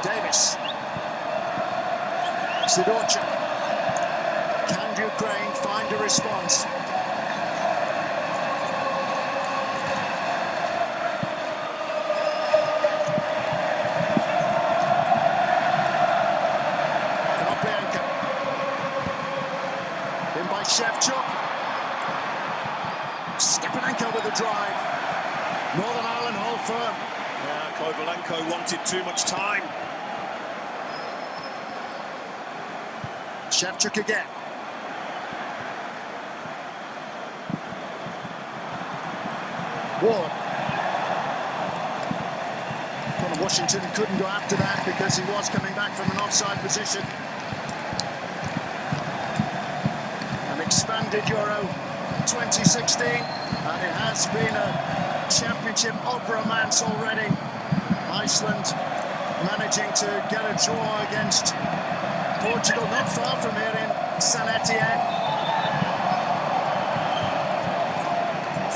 Davis. Sidorchuk. Can Ukraine find a response? Shevchuk. Stepanenko with the drive. Northern Ireland hold firm. Yeah, Kovalenko wanted too much time. Shevchuk again. Ward. Well, Washington couldn't go after that because he was coming back from an offside position. An expanded Euro 2016, and it has been a championship of romance already. Iceland managing to get a draw against Portugal, not far from here in Saint Etienne.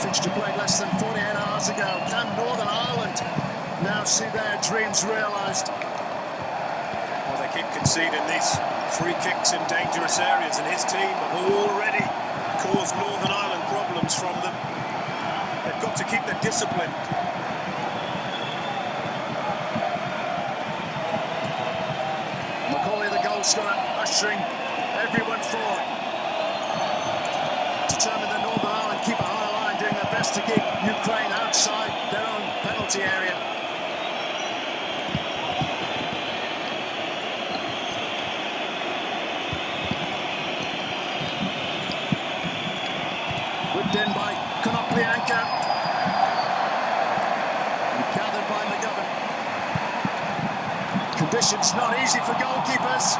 Fixture played less than 48 hours ago. Can Northern Ireland now see their dreams realised? Well, they keep conceding these free kicks in dangerous areas, and his team have already caused Northern Ireland problems from them. They've got to keep their discipline. Macaulay, the goal scorer, ushering everyone forward. Determined that Northern Ireland keep a high line, doing their best to keep Ukraine outside their own penalty area. Whipped in by Konoplyanka. Gathered by McGovern. Conditions not easy for goalkeepers.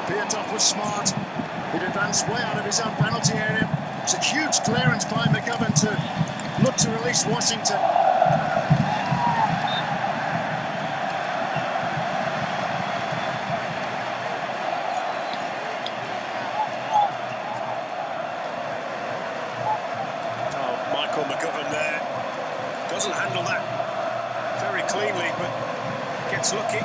Piatov was smart. He'd advanced way out of his own penalty area. It's a huge clearance by McGovern to look to release Washington. Oh, Michael McGovern there doesn't handle that very cleanly, but gets lucky.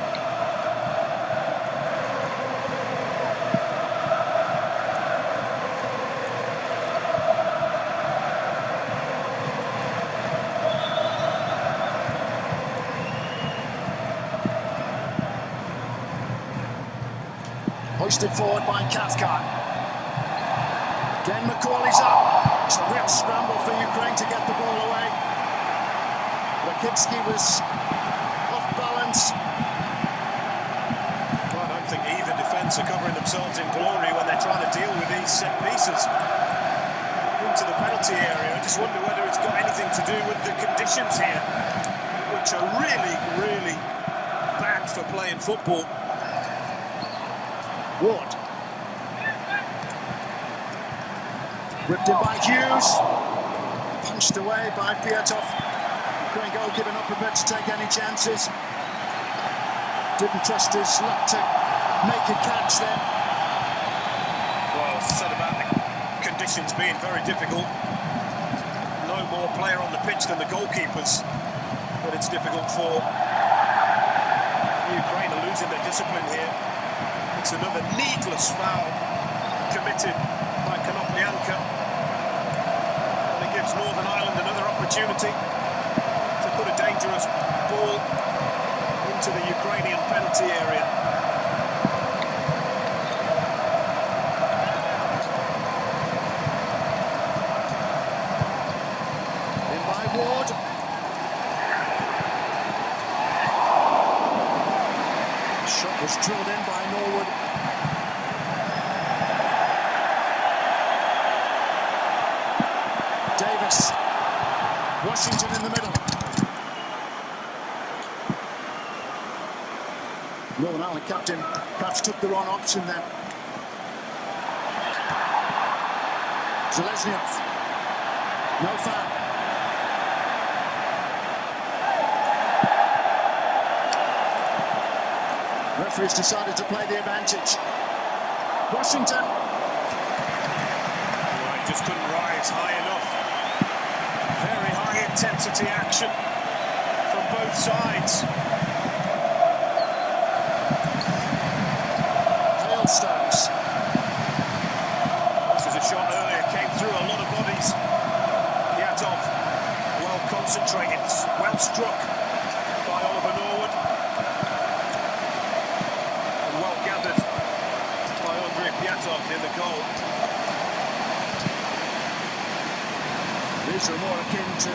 Hoisted forward by Cathcart. Again, Macaulay's up. It's a real scramble for Ukraine to get the ball away. Rakitsky was off balance. Well, I don't think either defence are covering themselves in glory when they're trying to deal with these set pieces into the penalty area. I just wonder whether it's got anything to do with the conditions here, which are really, really bad for playing football. Ward. Ripped in by Hughes. Punched away by Piatov. Ukraine goal giving up a bit to take any chances. Didn't trust his luck to make a catch then. Well, said about the conditions being very difficult. No more player on the pitch than the goalkeepers, but it's difficult for Ukraine are losing their discipline here. It's another needless foul committed by Konoplyanka. And it gives Northern Ireland another opportunity to put a dangerous ball into the Ukrainian penalty area. In by Ward. Shot was drilled in by Norwood. Davis. Washington in the middle. Northern Ireland captain perhaps took the wrong option then. Zalesnyov. No foul. Referees decided to play the advantage. Washington. Well, he just couldn't rise high enough. Very high intensity action from both sides. Hailstones. This was a shot earlier, came through a lot of bodies. Piatov, well concentrated, well struck by Oliver Norwood. And well gathered by Andrei Piatov in the goal. These are more akin to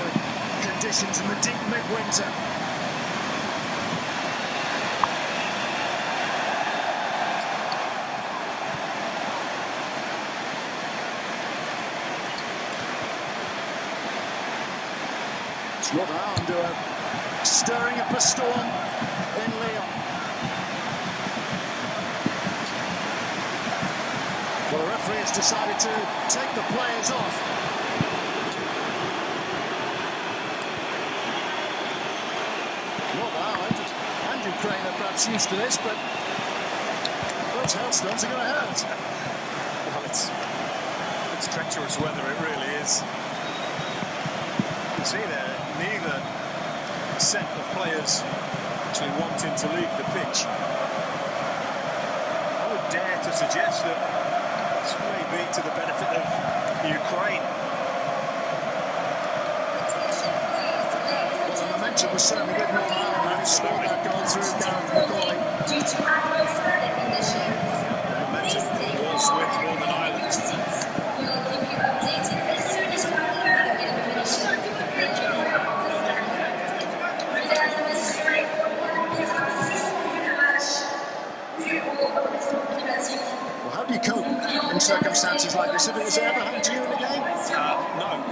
conditions in the deep midwinter. It's Northern Ireland who are stirring up a storm in Lyon. Well, the referee has decided to take the players off. Northern Ireland and Ukraine are perhaps used to this, but those hailstones are going to hurt. Well, it's treacherous weather, it really is. You can see there, neither set of players actually wanting to leave the pitch. I would dare to suggest that this may be to the benefit of Ukraine. Well, the momentum was certainly with Northern Ireland, and scored that goal through Gareth McCauley. Due to adverse weather conditions, Momentum was with Northern Ireland. we will keep you updated as soon as we have further information. Thank you for your understanding. Mesdames et messieurs, Well, how do you cope in circumstances like this? Has it ever happened to you in a game? No,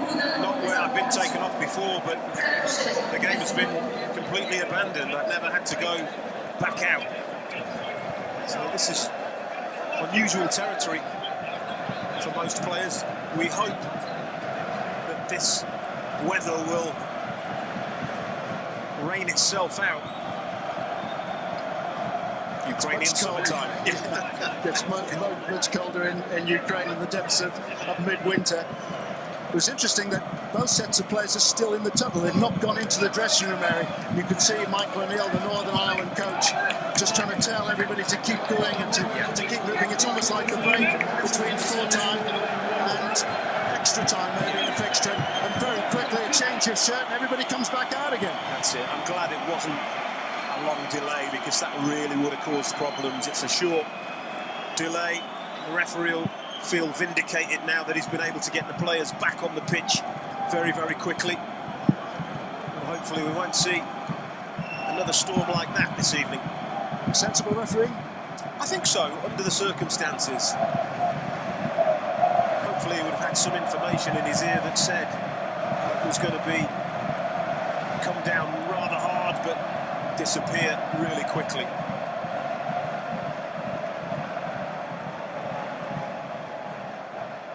not where I've been taken off before, but the game has been completely abandoned. I've never had to go back out. So this is unusual territory for most players. We hope that this weather will rain itself out. Ukrainian summertime. It's much colder in Ukraine in the depths of midwinter. It was interesting that both sets of players are still in the tunnel. They've not gone into the dressing room area. You could see Michael O'Neill, the Northern Ireland coach, just trying to tell everybody to keep going and to keep moving. It's almost like the break between full time and extra time maybe in the fixture. And very quickly a change of shirt and everybody comes back out again. That's it. I'm glad it wasn't a long delay, because that really would have caused problems. It's a short delay. The referee will feel vindicated now that he's been able to get the players back on the pitch very, very quickly. And hopefully we won't see another storm like that this evening. Sensible referee? I think so, under the circumstances. Hopefully he would have had some information in his ear that said it was going to be come down rather hard, but disappear really quickly.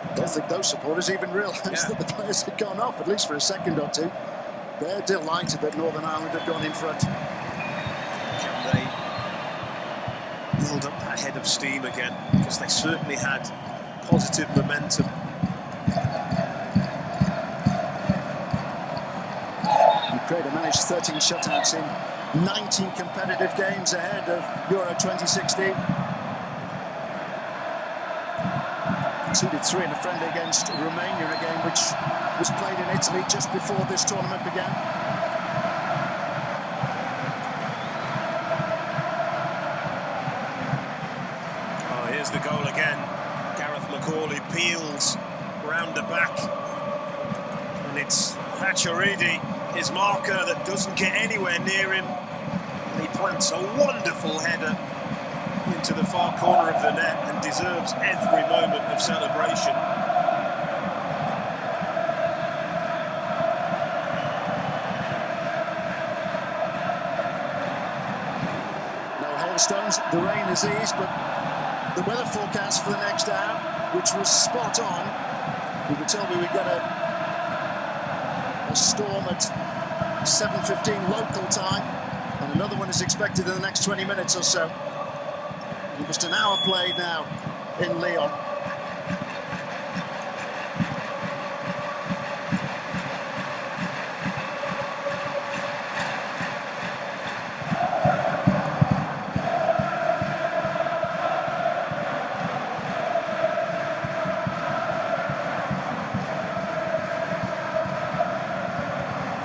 I don't think those supporters even realised that the players had gone off, at least for a second or two. They're delighted that Northern Ireland have gone in front. Can they build up that head of steam again? Because they certainly had positive momentum. Ukraine have managed 13 shutouts in 19 competitive games ahead of Euro 2016. Conceded 3 in a friendly against Romania, a game which was played in Italy just before this tournament began. Oh, here's the goal again. Gareth McCauley peels round the back. And it's Hatcheridi, his marker, that doesn't get anywhere near him. And he plants a wonderful header into the far corner of the net and deserves every moment of celebration. No hailstones, the rain has eased, but the weather forecast for the next hour, which was spot on, we were told we would get a storm at 7:15 local time, and another one is expected in the next 20 minutes or so. Just an hour played now in Lyon.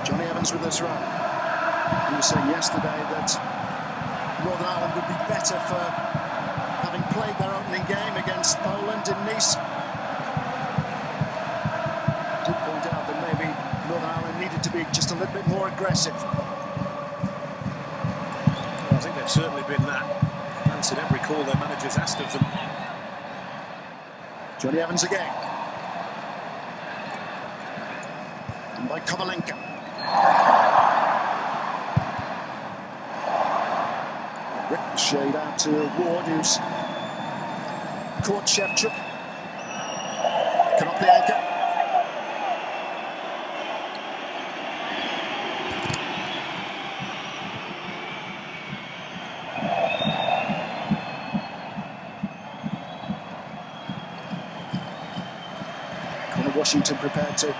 Johnny Evans with us, right? He was saying yesterday that Northern Ireland would be better for having played their opening game against Poland in Nice. Did point out that maybe Northern Ireland needed to be be just a little bit more aggressive. Well, I think they've certainly been that. Answered every call their managers asked of them. Johnny Evans again. And by Kovalenka. Ricocheted out to Ward, who's caught Shevchuk. Konoplyanka. Washington prepared to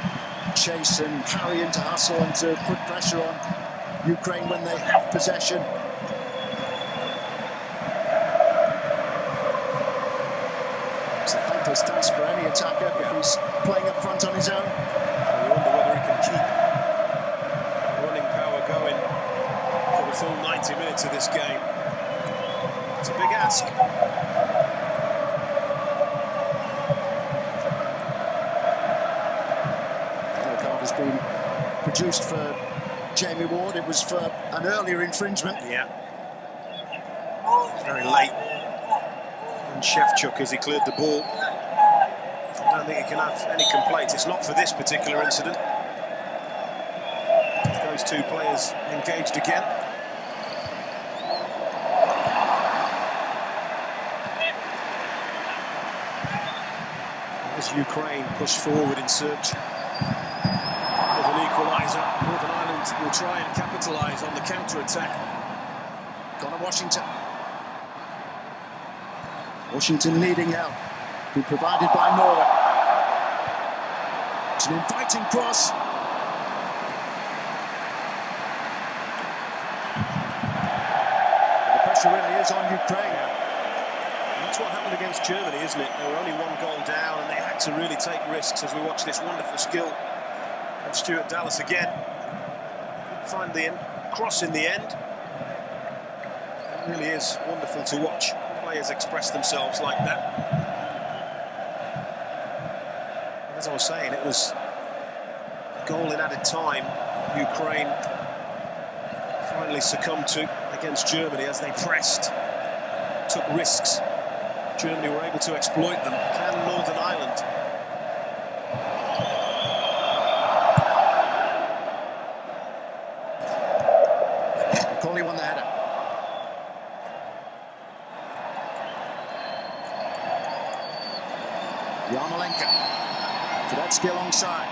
chase and harry into hustle and to put pressure on Ukraine when they have possession. It's a thankless task for any attacker if he's playing up front on his own. Well, you wonder whether he can keep running power going for the full 90 minutes of this game. It's a big ask. Been produced for Jamie Ward. It was for an earlier infringement. Yeah. Very late. And Shevchuk, as he cleared the ball, I don't think he can have any complaints. It's not for this particular incident. Those two players engaged again. As Ukraine push forward in search of an equaliser, Northern Ireland will try and capitalise on the counter-attack. Connor Washington. Washington needing help, be provided by Norway. It's an inviting cross. The pressure really is on Ukraine. That's what happened against Germany, isn't it? They were only one goal down and they had to really take risks as we watch this wonderful skill. And Stuart Dallas again. Didn't find the cross in the end. It really is wonderful to watch players express themselves like that. As I was saying, it was a goal in added time. Ukraine finally succumbed to against Germany as they pressed, took risks. Germany were able to exploit them. Can Northern Ireland? Macaulay won the header. Yarmolenko. Tedeschi alongside.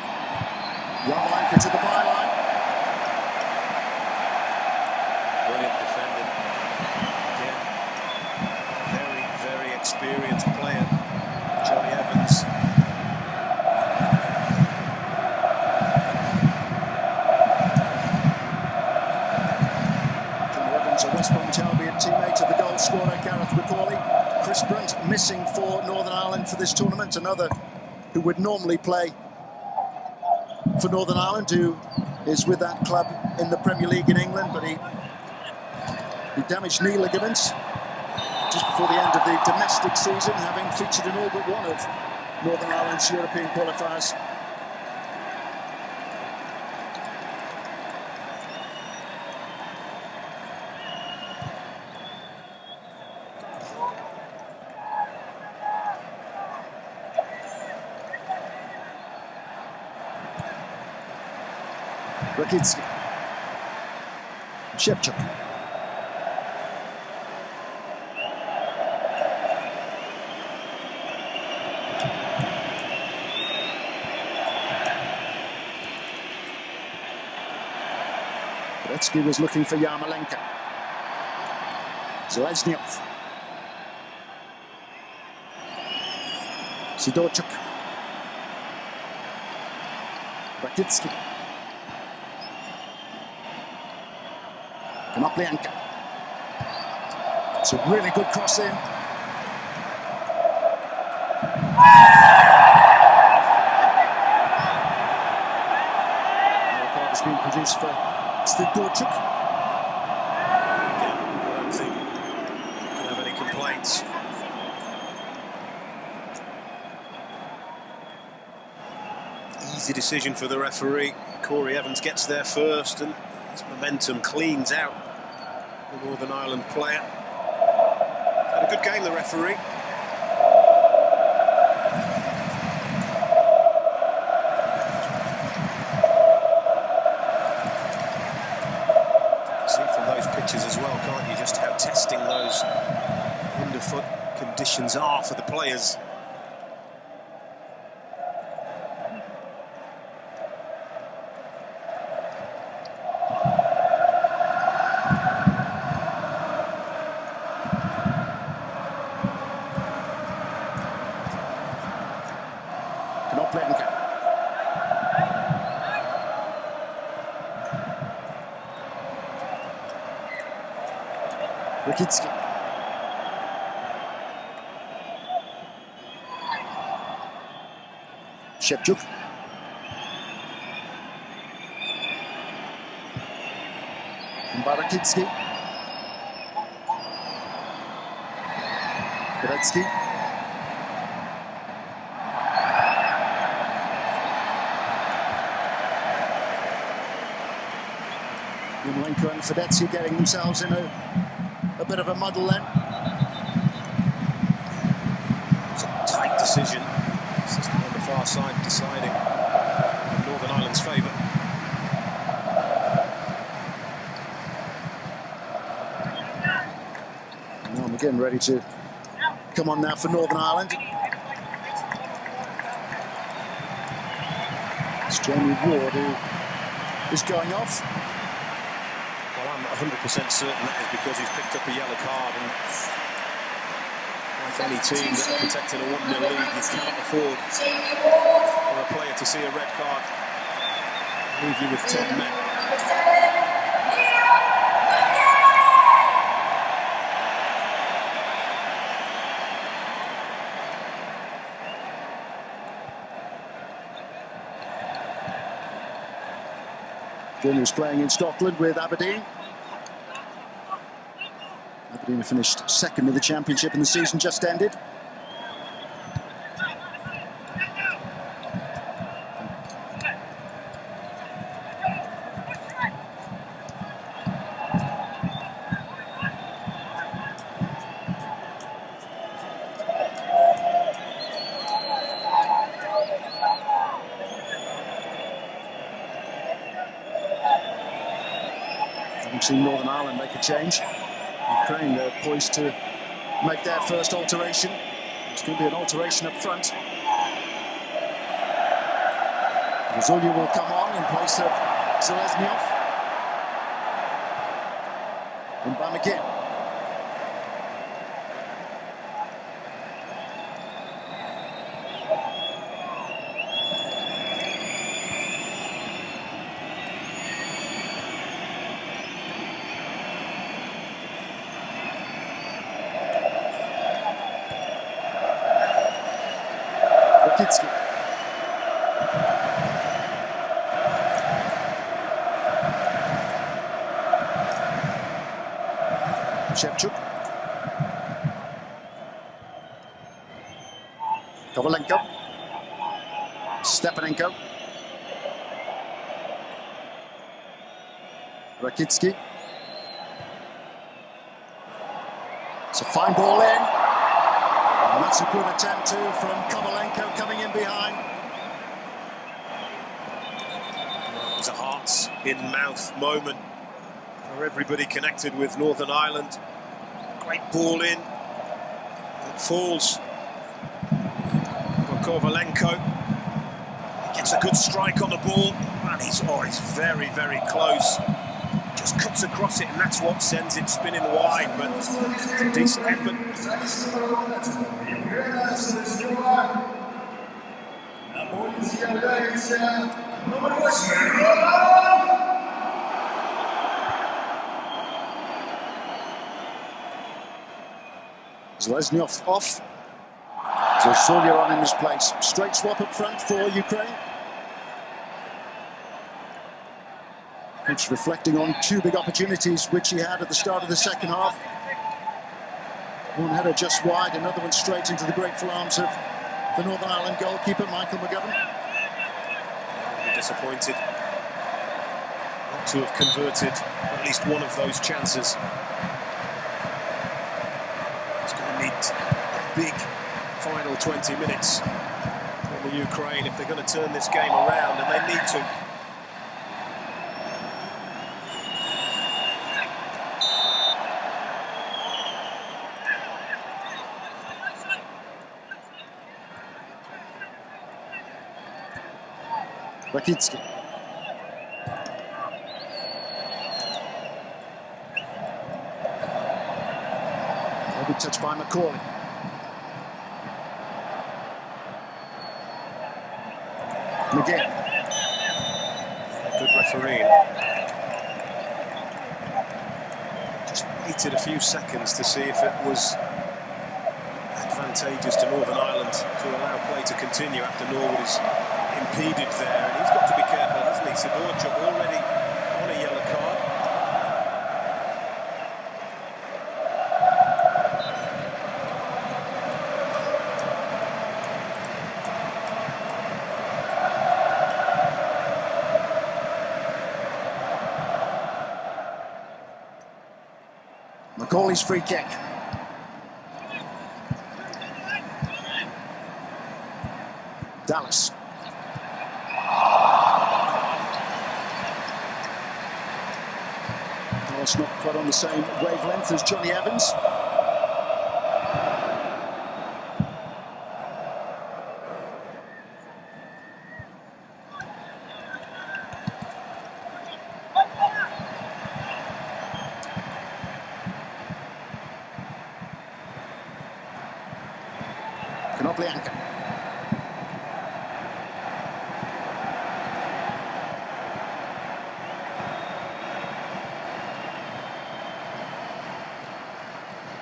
Yarmolenko to the byline. Brilliant defending. Again, very, very experienced player, Johnny Evans. Johnny Evans, a West Bromwich Albion teammate of the goal scorer Gareth Macaulay. Chris Brunt missing for Northern Ireland for this tournament, another who would normally play for Northern Ireland, who is with that club in the Premier League in England, but he damaged knee ligaments just before the end of the domestic season, having featured in all but one of Northern Ireland's European qualifiers. Rakitsky. Shevchuk. Tedeschi was looking for Yarmolenko. Zeleznyov. Sidorchuk. Rakitsky. Konoplyanka. It's a really good cross in. No card has been produced for Sidorchuk. Again, I don't think we can have any complaints. Easy decision for the referee. Corey Evans gets there first, and his momentum cleans out the Northern Ireland player. Had a good game, the referee. See from those pictures as well, can't you, just how testing those underfoot conditions are for the players. Rakicki. Shevchuk. Rakicki. Gretzky. Lenko and Fedetzi getting themselves in a bit of a muddle then. It's a tight decision. System on the far side deciding in Northern Ireland's favour. Now McGinn ready to come on now for Northern Ireland. It's Jamie Ward who is going off. Well, I'm 100% certain that is because he's picked up a yellow card, and like any team that are protecting a 1-0 lead, you cannot afford for a player to see a red card leave you with 10 men. Jamie was playing in Scotland with Aberdeen. Aberdeen finished second in the championship and the season just ended. We've seen Northern Ireland make a change. Ukraine, they're poised to make their first alteration. It's going to be an alteration up front. Zulya will come on in place of Zeleznyov. And McGinn. Rakicki. Shevchuk. Kovalenko. Stepanenko. Rakicki. It's a fine ball in. And that's a good attempt too from Kovalenko coming in behind. It was a hearts-in-mouth moment for everybody connected with Northern Ireland. Great ball in. It falls for Kovalenko. He gets a good strike on the ball, and he's very, very close. Just cuts across it, and that's what sends it spinning wide, but it's a decent effort. Zeleznyov off. So Zulya on in his place. Straight swap up front for Ukraine. It's reflecting on two big opportunities which he had at the start of the second half. One header just wide, another one straight into the grateful arms of the Northern Ireland goalkeeper, Michael McGovern. Disappointed to have converted at least one of those chances. It's going to need a big final 20 minutes from the Ukraine if they're going to turn this game around, and they need to. Rakitsky. Good touch by Macaulay. McGinn. Good refereeing. Just waited a few seconds to see if it was advantageous to Northern Ireland to allow play to continue after Norwood is impeded there. And he's got to be careful, hasn't he? Sidorchuk already on a yellow card. Macaulay's free kick. Dallas. Well, it's not quite on the same wavelength as Johnny Evans. Konoplyanka.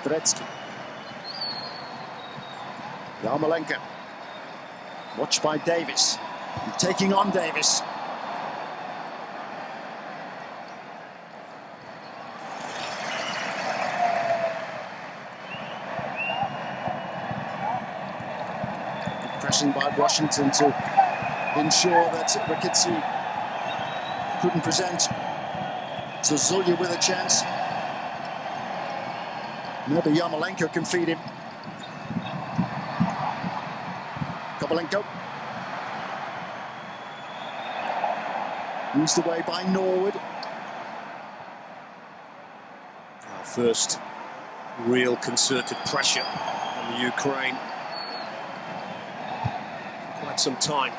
Turetsky. Yarmolenko. Watched by Davis. And taking on Davis. Pressing by Washington to ensure that Rakitsky couldn't present. So Zulya with a chance. Maybe Yarmolenko can feed him. Kovalenko. Used away by Norwood. Our first real concerted pressure on the Ukraine. Quite some time.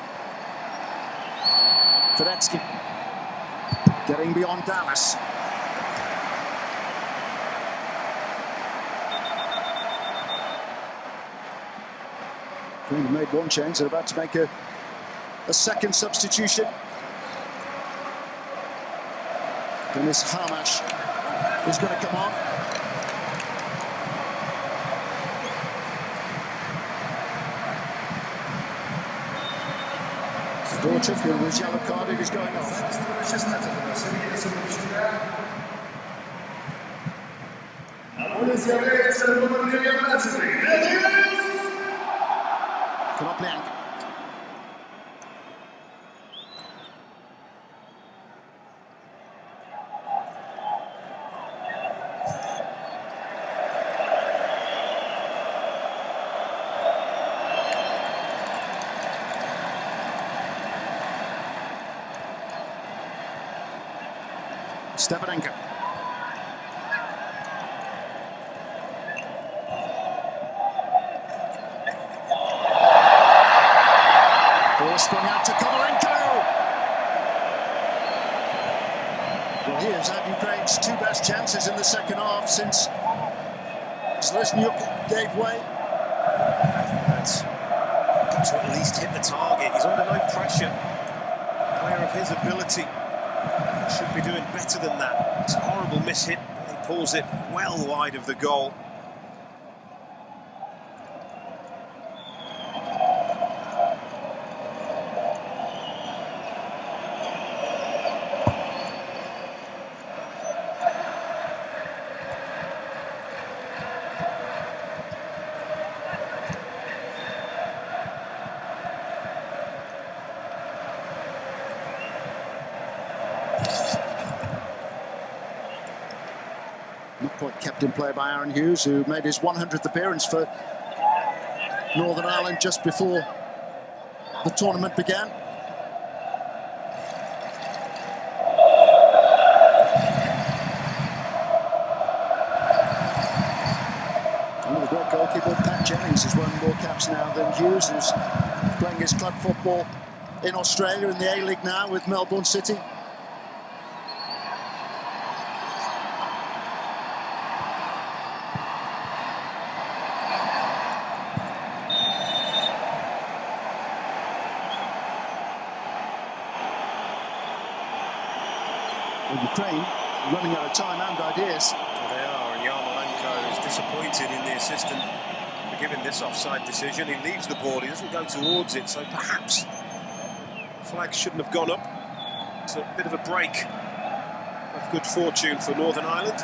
Turetsky. Getting beyond Dallas. We've made one change, they're about to make a second substitution. Dennis Hamash is going to come on. Sidorchuk, with his yellow card, is going off. Konoplyanka. Stepanenko. Ball sprung out to Kovalenko. Well, here's had Ukraine's two best chances in the second half since Zlesnyuk gave way. That's got to at least hit the target. He's under no pressure. A player of his ability should be doing better than that. It's a horrible miss-hit. He pulls it well wide of the goal. Not quite kept in play by Aaron Hughes, who made his 100th appearance for Northern Ireland just before the tournament began. Another great goalkeeper, Pat Jennings, has won more caps now than Hughes, who's playing his club football in Australia in the A-League now with Melbourne City. Ukraine running out of time and ideas. Well, they are, and Yarmolenko is disappointed in the assistant for giving this offside decision. He leaves the board, he doesn't go towards it, so perhaps flags shouldn't have gone up. It's a bit of a break of good fortune for Northern Ireland.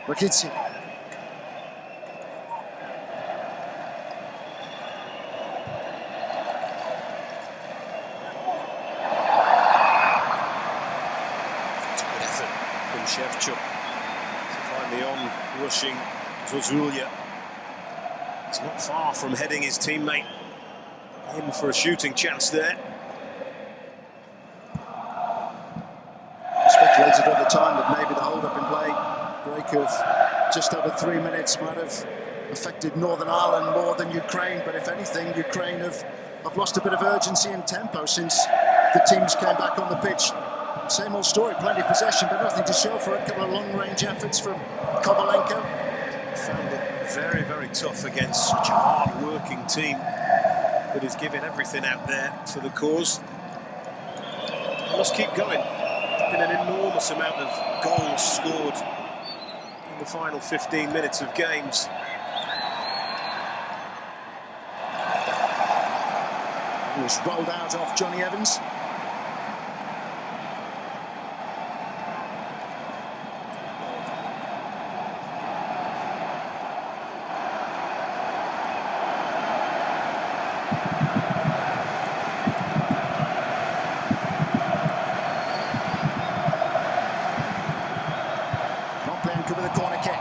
Rakitsi. Good effort from Shevchuk to find the on-rushing Zozulya. He's not far from heading his teammate in for a shooting chance there. Speculated at the time that maybe the hold-up in play, break of just over 3 minutes, might have affected Northern Ireland more than Ukraine, but if anything, Ukraine have lost a bit of urgency and tempo since the teams came back on the pitch. Same old story, plenty of possession, but nothing to show for it. A couple of long-range efforts from Kovalenko. Found it very, very tough against such a hard-working team that is giving everything out there for the cause. They must keep going. There's been an enormous amount of goals scored in the final 15 minutes of games. It was rolled out off Johnny Evans. With a corner kick.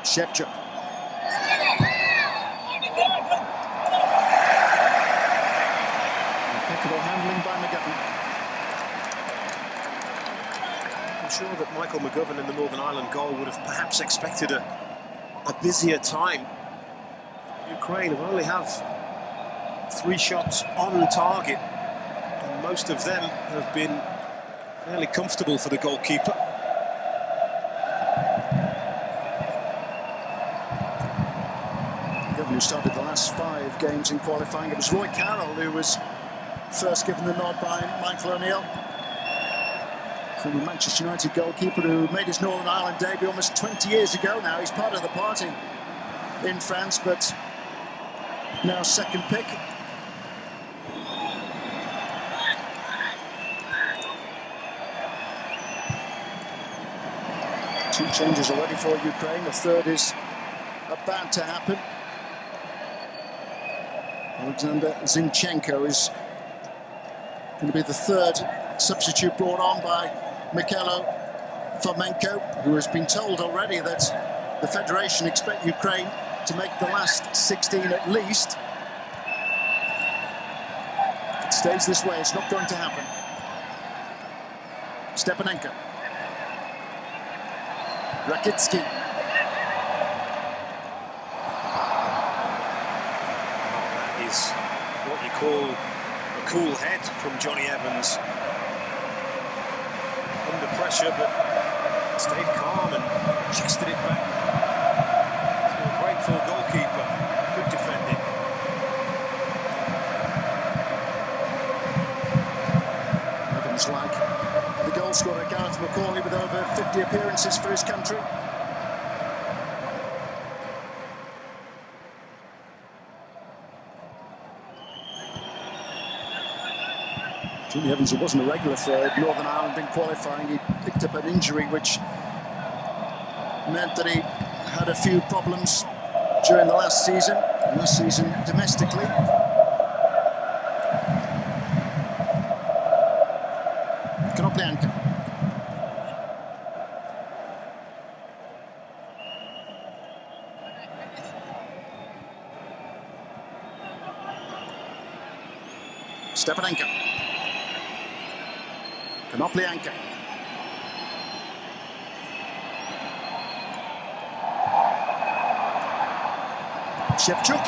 Shevchuk. Impeccable handling by McGovern. I'm sure that Michael McGovern in the Northern Ireland goal would have perhaps expected a busier time. Ukraine have only have 3 shots on target, and most of them have been fairly comfortable for the goalkeeper. Who started the last 5 games in qualifying. It was Roy Carroll who was first given the nod by Michael O'Neill. Former Manchester United goalkeeper who made his Northern Ireland debut almost 20 years ago now. He's part of the party in France, but now second pick. Two changes already for Ukraine. The third is about to happen. Alexander Zinchenko is going to be the third substitute brought on by Mikhailo Fomenko, who has been told already that the Federation expect Ukraine to make the last 16 at least. If it stays this way, it's not going to happen. Stepanenko. Rakitski. Is what you call a cool head from Johnny Evans. Under pressure, but stayed calm and chested it back. So a grateful goalkeeper, good defending. Evans, like the goal scorer Gareth McCauley, with over 50 appearances for his country. Johnny Evans, who wasn't a regular for Northern Ireland in qualifying, he picked up an injury which meant that he had a few problems during the last season domestically. Knoplianka. Stepanenko. Knoplianka. Shevchuk.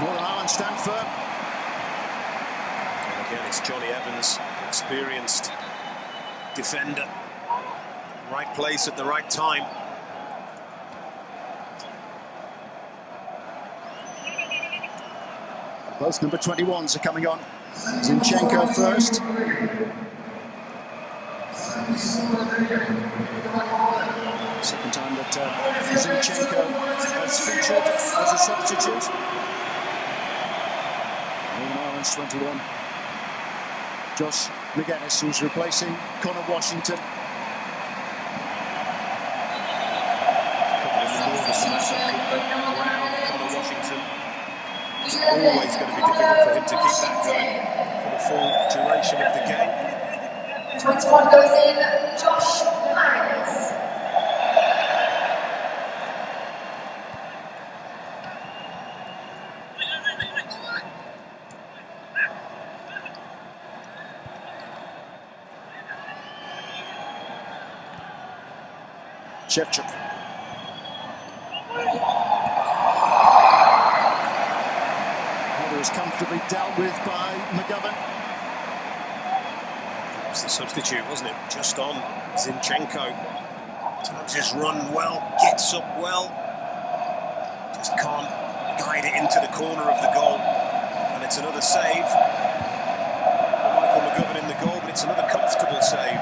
Northern Ireland stand firm. And again, it's Johnny Evans, experienced defender. Right place at the right time. Both number 21s are coming on. Zinchenko first. Second time that Zinchenko has featured as a substitute. Northern Ireland's 21. Josh McGuinness, who's replacing Connor Washington. Connor Washington. It's always going to be difficult for him to keep that going for the full duration of the game. 21 goes in, Josh McGuinness. Shevchuk. Was comfortably dealt with by McGovern. It's the substitute, wasn't it? Just on Zinchenko. Times his run well, gets up well. Just can't guide it into the corner of the goal. And it's another save. Michael McGovern in the goal, but it's another comfortable save.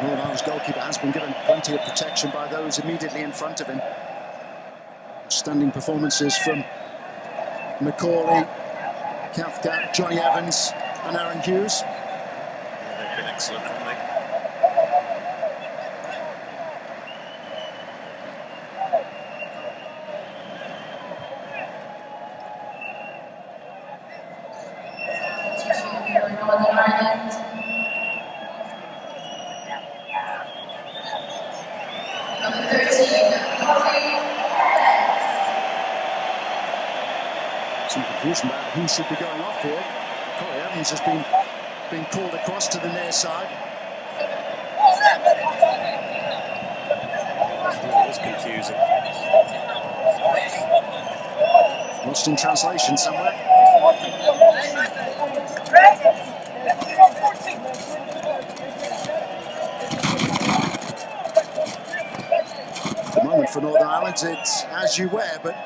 Northern Ireland's goalkeeper has been given plenty of protection by those immediately in front of him. Standing performances from Macaulay, Cathcart, Johnny Evans and Aaron Hughes. Yeah, they've been excellent, haven't they? Northern Ireland. Number 13, Some confusion about who should be going off here. Corey Evans has been called across to the near side. It was confusing. Lost in translation somewhere. At the moment for Northern Ireland, it's as you were, but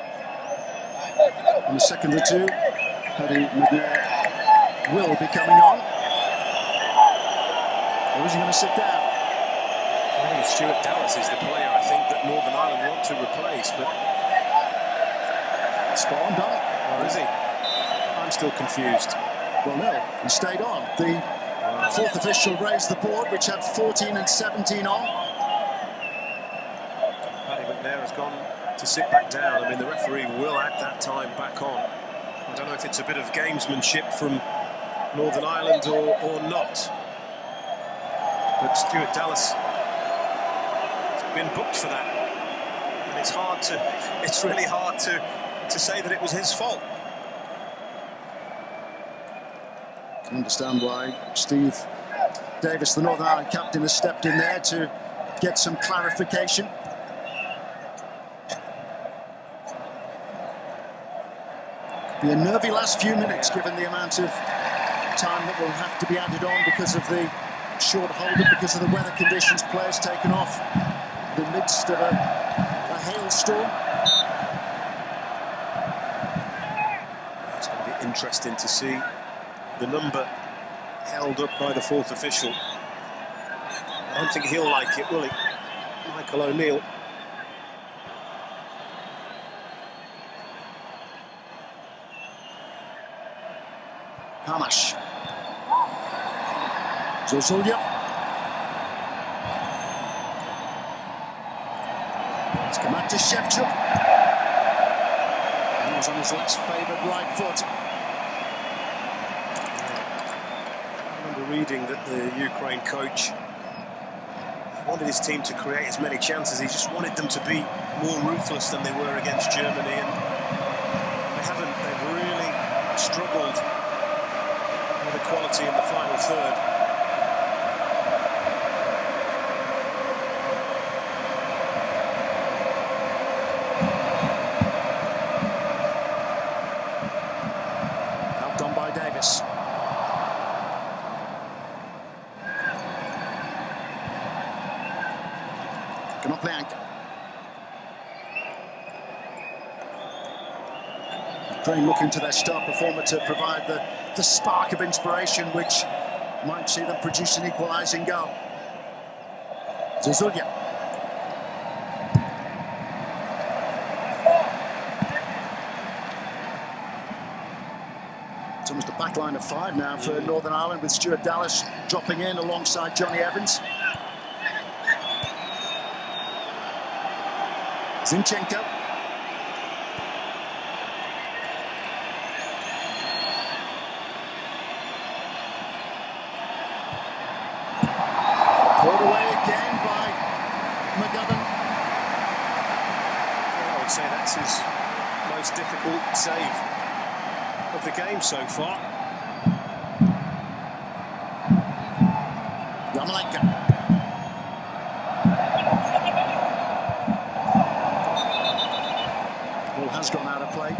in a second or two, Paddy McNair will be coming on. Or is he going to sit down? Well, Stuart Dallas is the player I think that Northern Ireland want to replace, but Spot on, done. or is he? I'm still confused. Well, no, he stayed on. The fourth official raised the board, which had 14 and 17 on. Paddy McNair has gone to sit back down. I mean, the referee will add that time back on. I don't know if it's a bit of gamesmanship from Northern Ireland or not. But Stuart Dallas has been booked for that. And it's really hard to say that it was his fault. I can understand why Steve Davis, the Northern Ireland captain, has stepped in there to get some clarification. Be a nervy last few minutes given the amount of time that will have to be added on because of the short hold-up, because of the weather conditions, players taken off in the midst of a hailstorm. It's going to be interesting to see the number held up by the fourth official. I don't think he'll like it, will he? Michael O'Neill. Hamash. Zozulya. It's come out to Shevchuk. He was on his less favoured right foot. I remember reading that the Ukraine coach wanted his team to create as many chances. He just wanted them to be more ruthless than they were against Germany, and they haven't. They've really struggled with equality in the final third. Helped on by Davis. Konoplyanka. Ukraine looking to their star performer to provide the spark of inspiration which might see them produce an equalising goal. Zozulya. It's almost a back line of five now for Northern Ireland, with Stuart Dallas dropping in alongside Johnny Evans. Zinchenko. Pulled away again by McGovern. I would say that's his most difficult save of the game so far. Yarmolenko. Ball has gone out of play.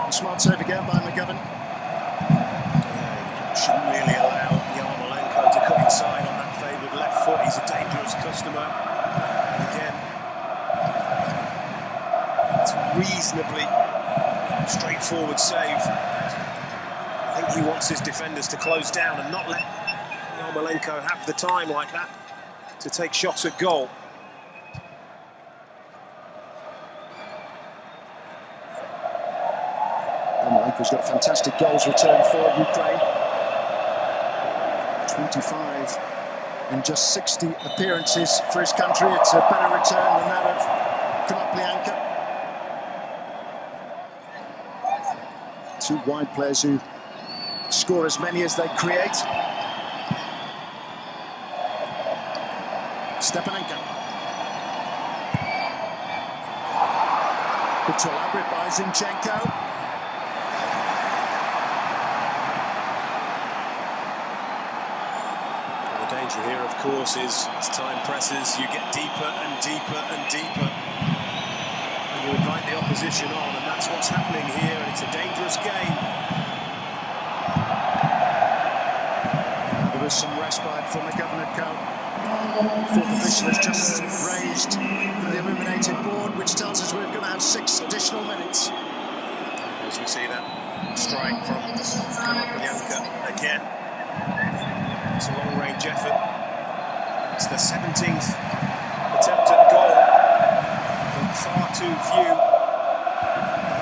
A smart save again by McGovern. Yeah, you shouldn't really allow Yarmolenko to come inside on that favoured left foot. He's a dangerous customer. And again, it's a reasonably straightforward save. I think he wants his defenders to close down and not let Yarmolenko have the time like that to take shots at goal. Yarmolenko's got fantastic goals return for Ukraine. 25 in just 60 appearances for his country. It's a better return than that of Konoplyanka. Two wide players who score as many as they create. Stepanenko. Good to elaborate by Zinchenko. The danger here, of course, is as time presses, you get deeper and deeper and deeper. And you invite the opposition on, and that's what's happening here, and it's a dangerous game. There was some respite for McGovern at goal. Fourth official has just raised the illuminated board, which tells us we're going to have 6 additional minutes. As we see that strike from Konoplyanka again. It's a long-range effort. It's the 17th attempt at goal, but far too few.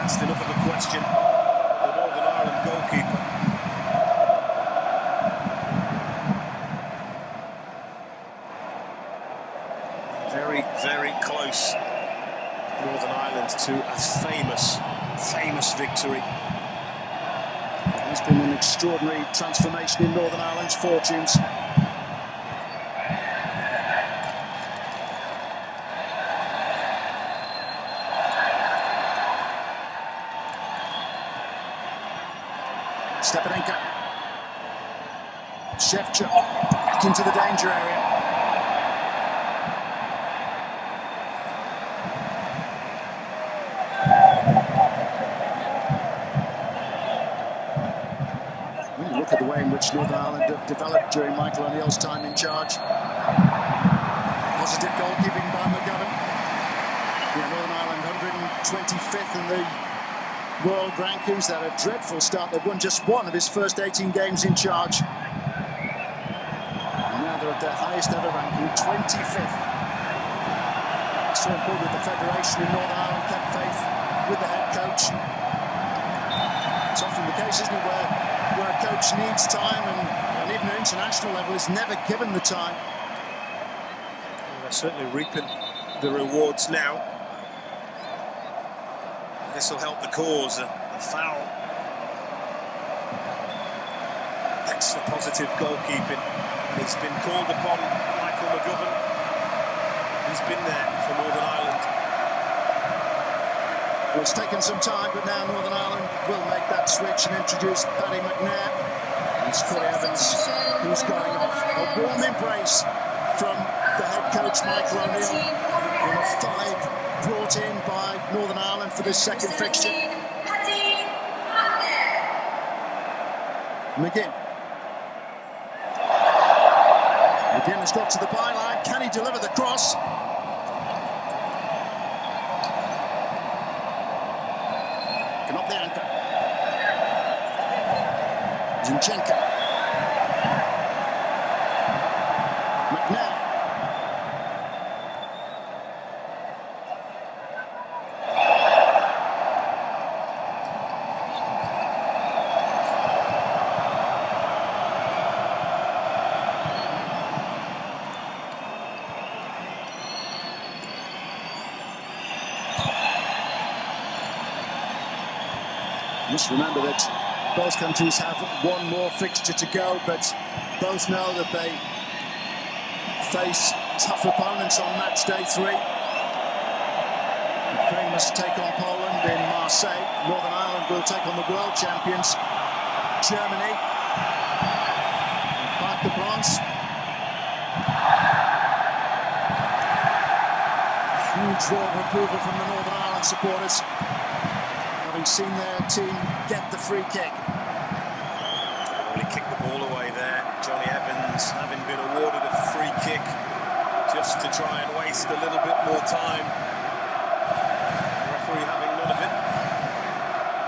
That's enough of a question for the Northern Ireland goalkeeper. Very, very close, Northern Ireland, to a famous victory. There's been an extraordinary transformation in Northern Ireland's fortunes. Stepanenko. Shevchuk back into the danger area. Look at the way in which Northern Ireland have developed during Michael O'Neill's time in charge. Positive goalkeeping by McGovern. Yeah, Northern Ireland 125th in the world rankings. That a dreadful start. They've won just one of his first 18 games in charge. And now they're at their highest ever ranking, 25th. So important that the Federation in Northern Ireland kept faith with the head coach. It's often the case, isn't it, where a coach needs time and even at international level is never given the time. Well, they're certainly reaping the rewards now. This will help the cause. A foul. Extra positive goalkeeping. And he's been called upon, Michael McGovern. He's been there for Northern Ireland. Well, it's taken some time, but now Northern Ireland will make that switch and introduce Paddy McNair. And Scotty Evans, who's going off. A warm embrace from the head coach, Michael O'Neill. Number 5 brought in by Northern Ireland for this second fixture. McGinn. McGinn has got to the byline. Can he deliver the cross? Up the anchor. Zinchenko. McNair. Just remember that both countries have one more fixture to go, but both know that they face tough opponents on match day 3. Ukraine must take on Poland in Marseille. Northern Ireland will take on the world champions, Germany. Parc des Princes. Huge roar of approval from the Northern Ireland supporters, having seen their team get the free kick. Really kicked the ball away there. Johnny Evans having been awarded a free kick just to try and waste a little bit more time. The referee having none of it.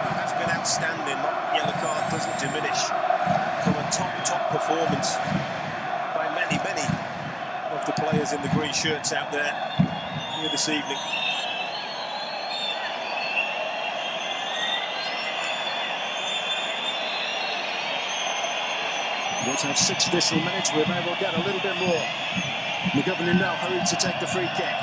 He has been outstanding. That yellow card doesn't diminish from a top performance by many of the players in the green shirts out there here this evening. We'll have 6 additional minutes. We may well get a little bit more. McGovern in no hurry to take the free kick.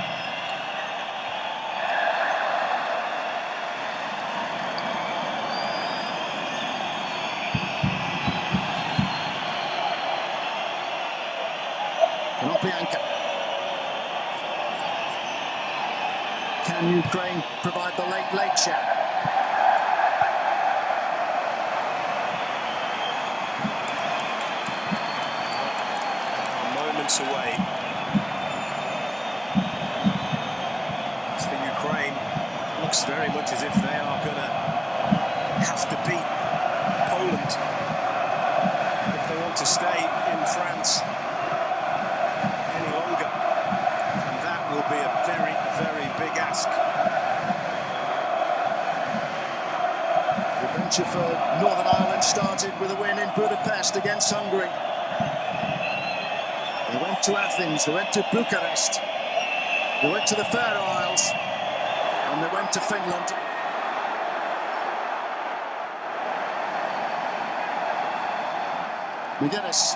Bianca. Can Ukraine provide the late shot? Moments away. As for Ukraine, it looks very much as if they are going to have to beat Poland if they want to stay in France any longer, and that will be a very big ask. The adventure for Northern Ireland started with a win in Budapest against Hungary. They went to Athens, they went to Bucharest, they went to the Faroe Isles, and they went to Finland. McGuinness.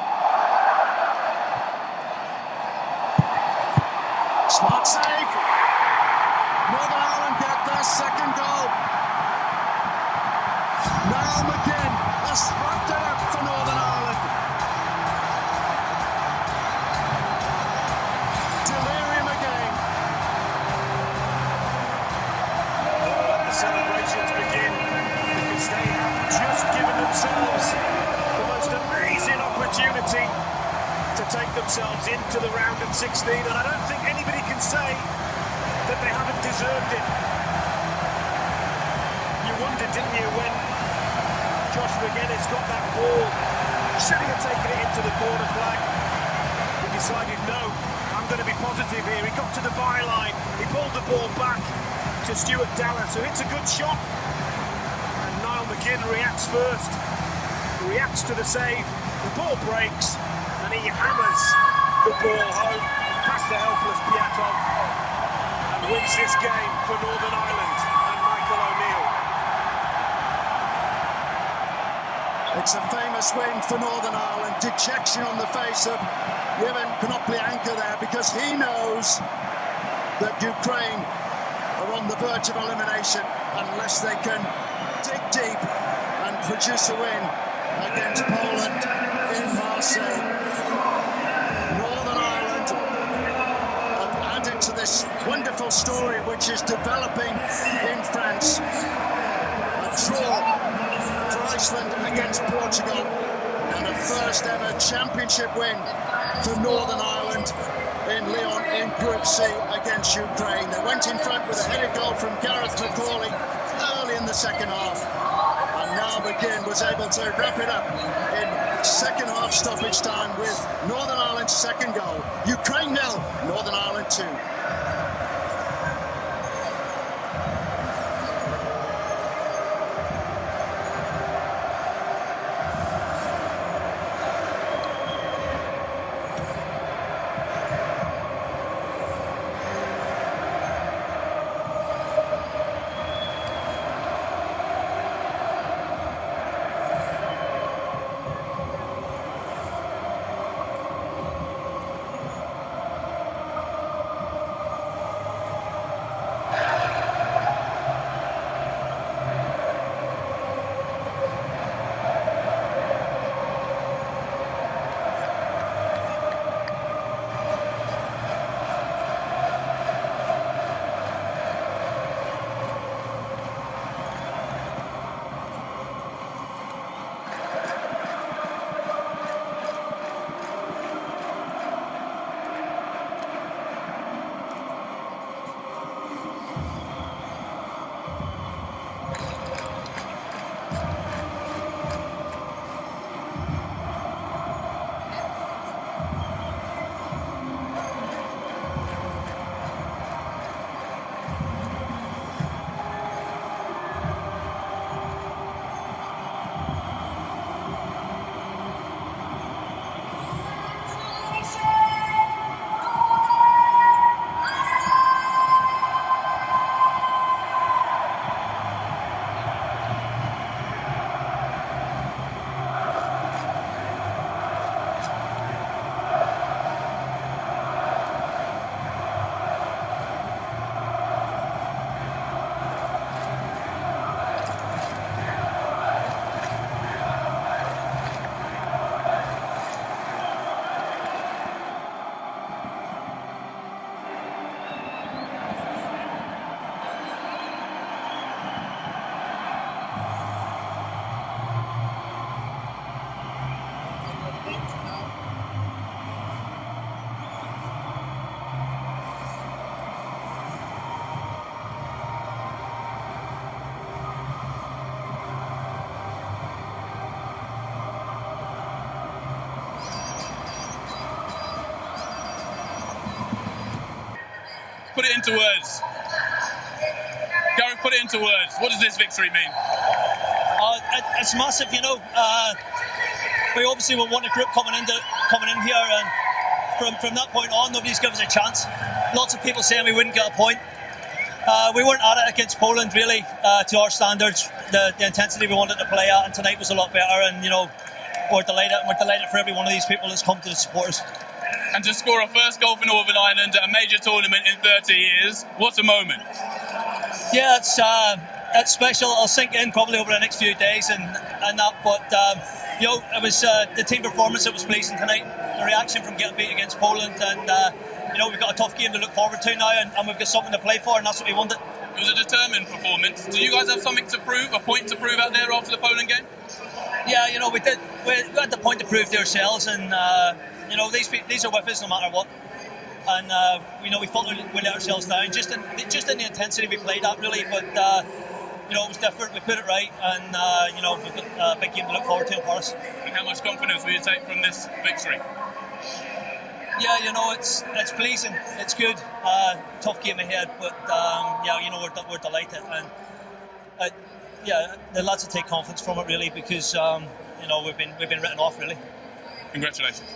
Smart save. Northern Ireland get their second goal. Now McGinn has wrapped it up for Northern Ireland. Delirium again. Let the celebrations begin, because they have just given themselves the most amazing opportunity to take themselves into the round of 16, and I don't think anybody can say that they haven't deserved it. You wondered, didn't you, when Josh McGuinness got that ball, should he have taken it into the corner flag? He decided, no, I'm going to be positive here. He got to the byline, he pulled the ball back to Stuart Dallas, who hits a good shot, and Niall McGinn reacts first, reacts to the save, the ball breaks, and he hammers the ball home past the helpless Piatov and wins this game for Northern Ireland and Michael O'Neill. It's a famous win for Northern Ireland. Dejection on the face of Ivan Konoplyanka there, because he knows that Ukraine are on the verge of elimination unless they can dig deep and produce a win against Poland in Marseille. Northern Ireland have added to this wonderful story which is developing in France. A draw for Iceland against Portugal, and a first ever championship win for Northern Ireland in Lyon in Group C against Ukraine. They went in front with a headed goal from Gareth McCauley early in the second half, and now McGinn was able to wrap it up in second half stoppage time with Northern Ireland's second goal. Ukraine 0, Northern Ireland 2. Put it into words. Gareth, put it into words. What does this victory mean? It's massive, you know. We obviously will want a group coming in here, and from that point on, nobody's given us a chance. Lots of people saying we wouldn't get a point. We weren't at it against Poland, really, to our standards. The intensity we wanted to play at, and tonight was a lot better. And you know, we're delighted. We're delighted for every one of these people that's come to support us. And to score a first goal for Northern Ireland at a major tournament in 30 years, what a moment. Yeah, it's special. It'll sink in probably over the next few days and that. But you know, it was the team performance that was pleasing tonight. The reaction from getting beat against Poland, and you know, we've got a tough game to look forward to now, and we've got something to play for, and that's what we wanted. It was a determined performance. Do you guys have something to prove, a point to prove out there after the Poland game? Yeah, you know, we did. We had the point to prove to ourselves, and you know, these are with us no matter what. And you know, we felt we let ourselves down just in the intensity we played at, really. But you know, it was different. We put it right, and you know, we've got a big game to look forward to for us. And how much confidence will you take from this victory? Yeah, you know, it's pleasing. It's good. Tough game ahead, but yeah, you know, we're delighted, and yeah, the lads will take confidence from it, really, because you know, we've been written off, really. Congratulations.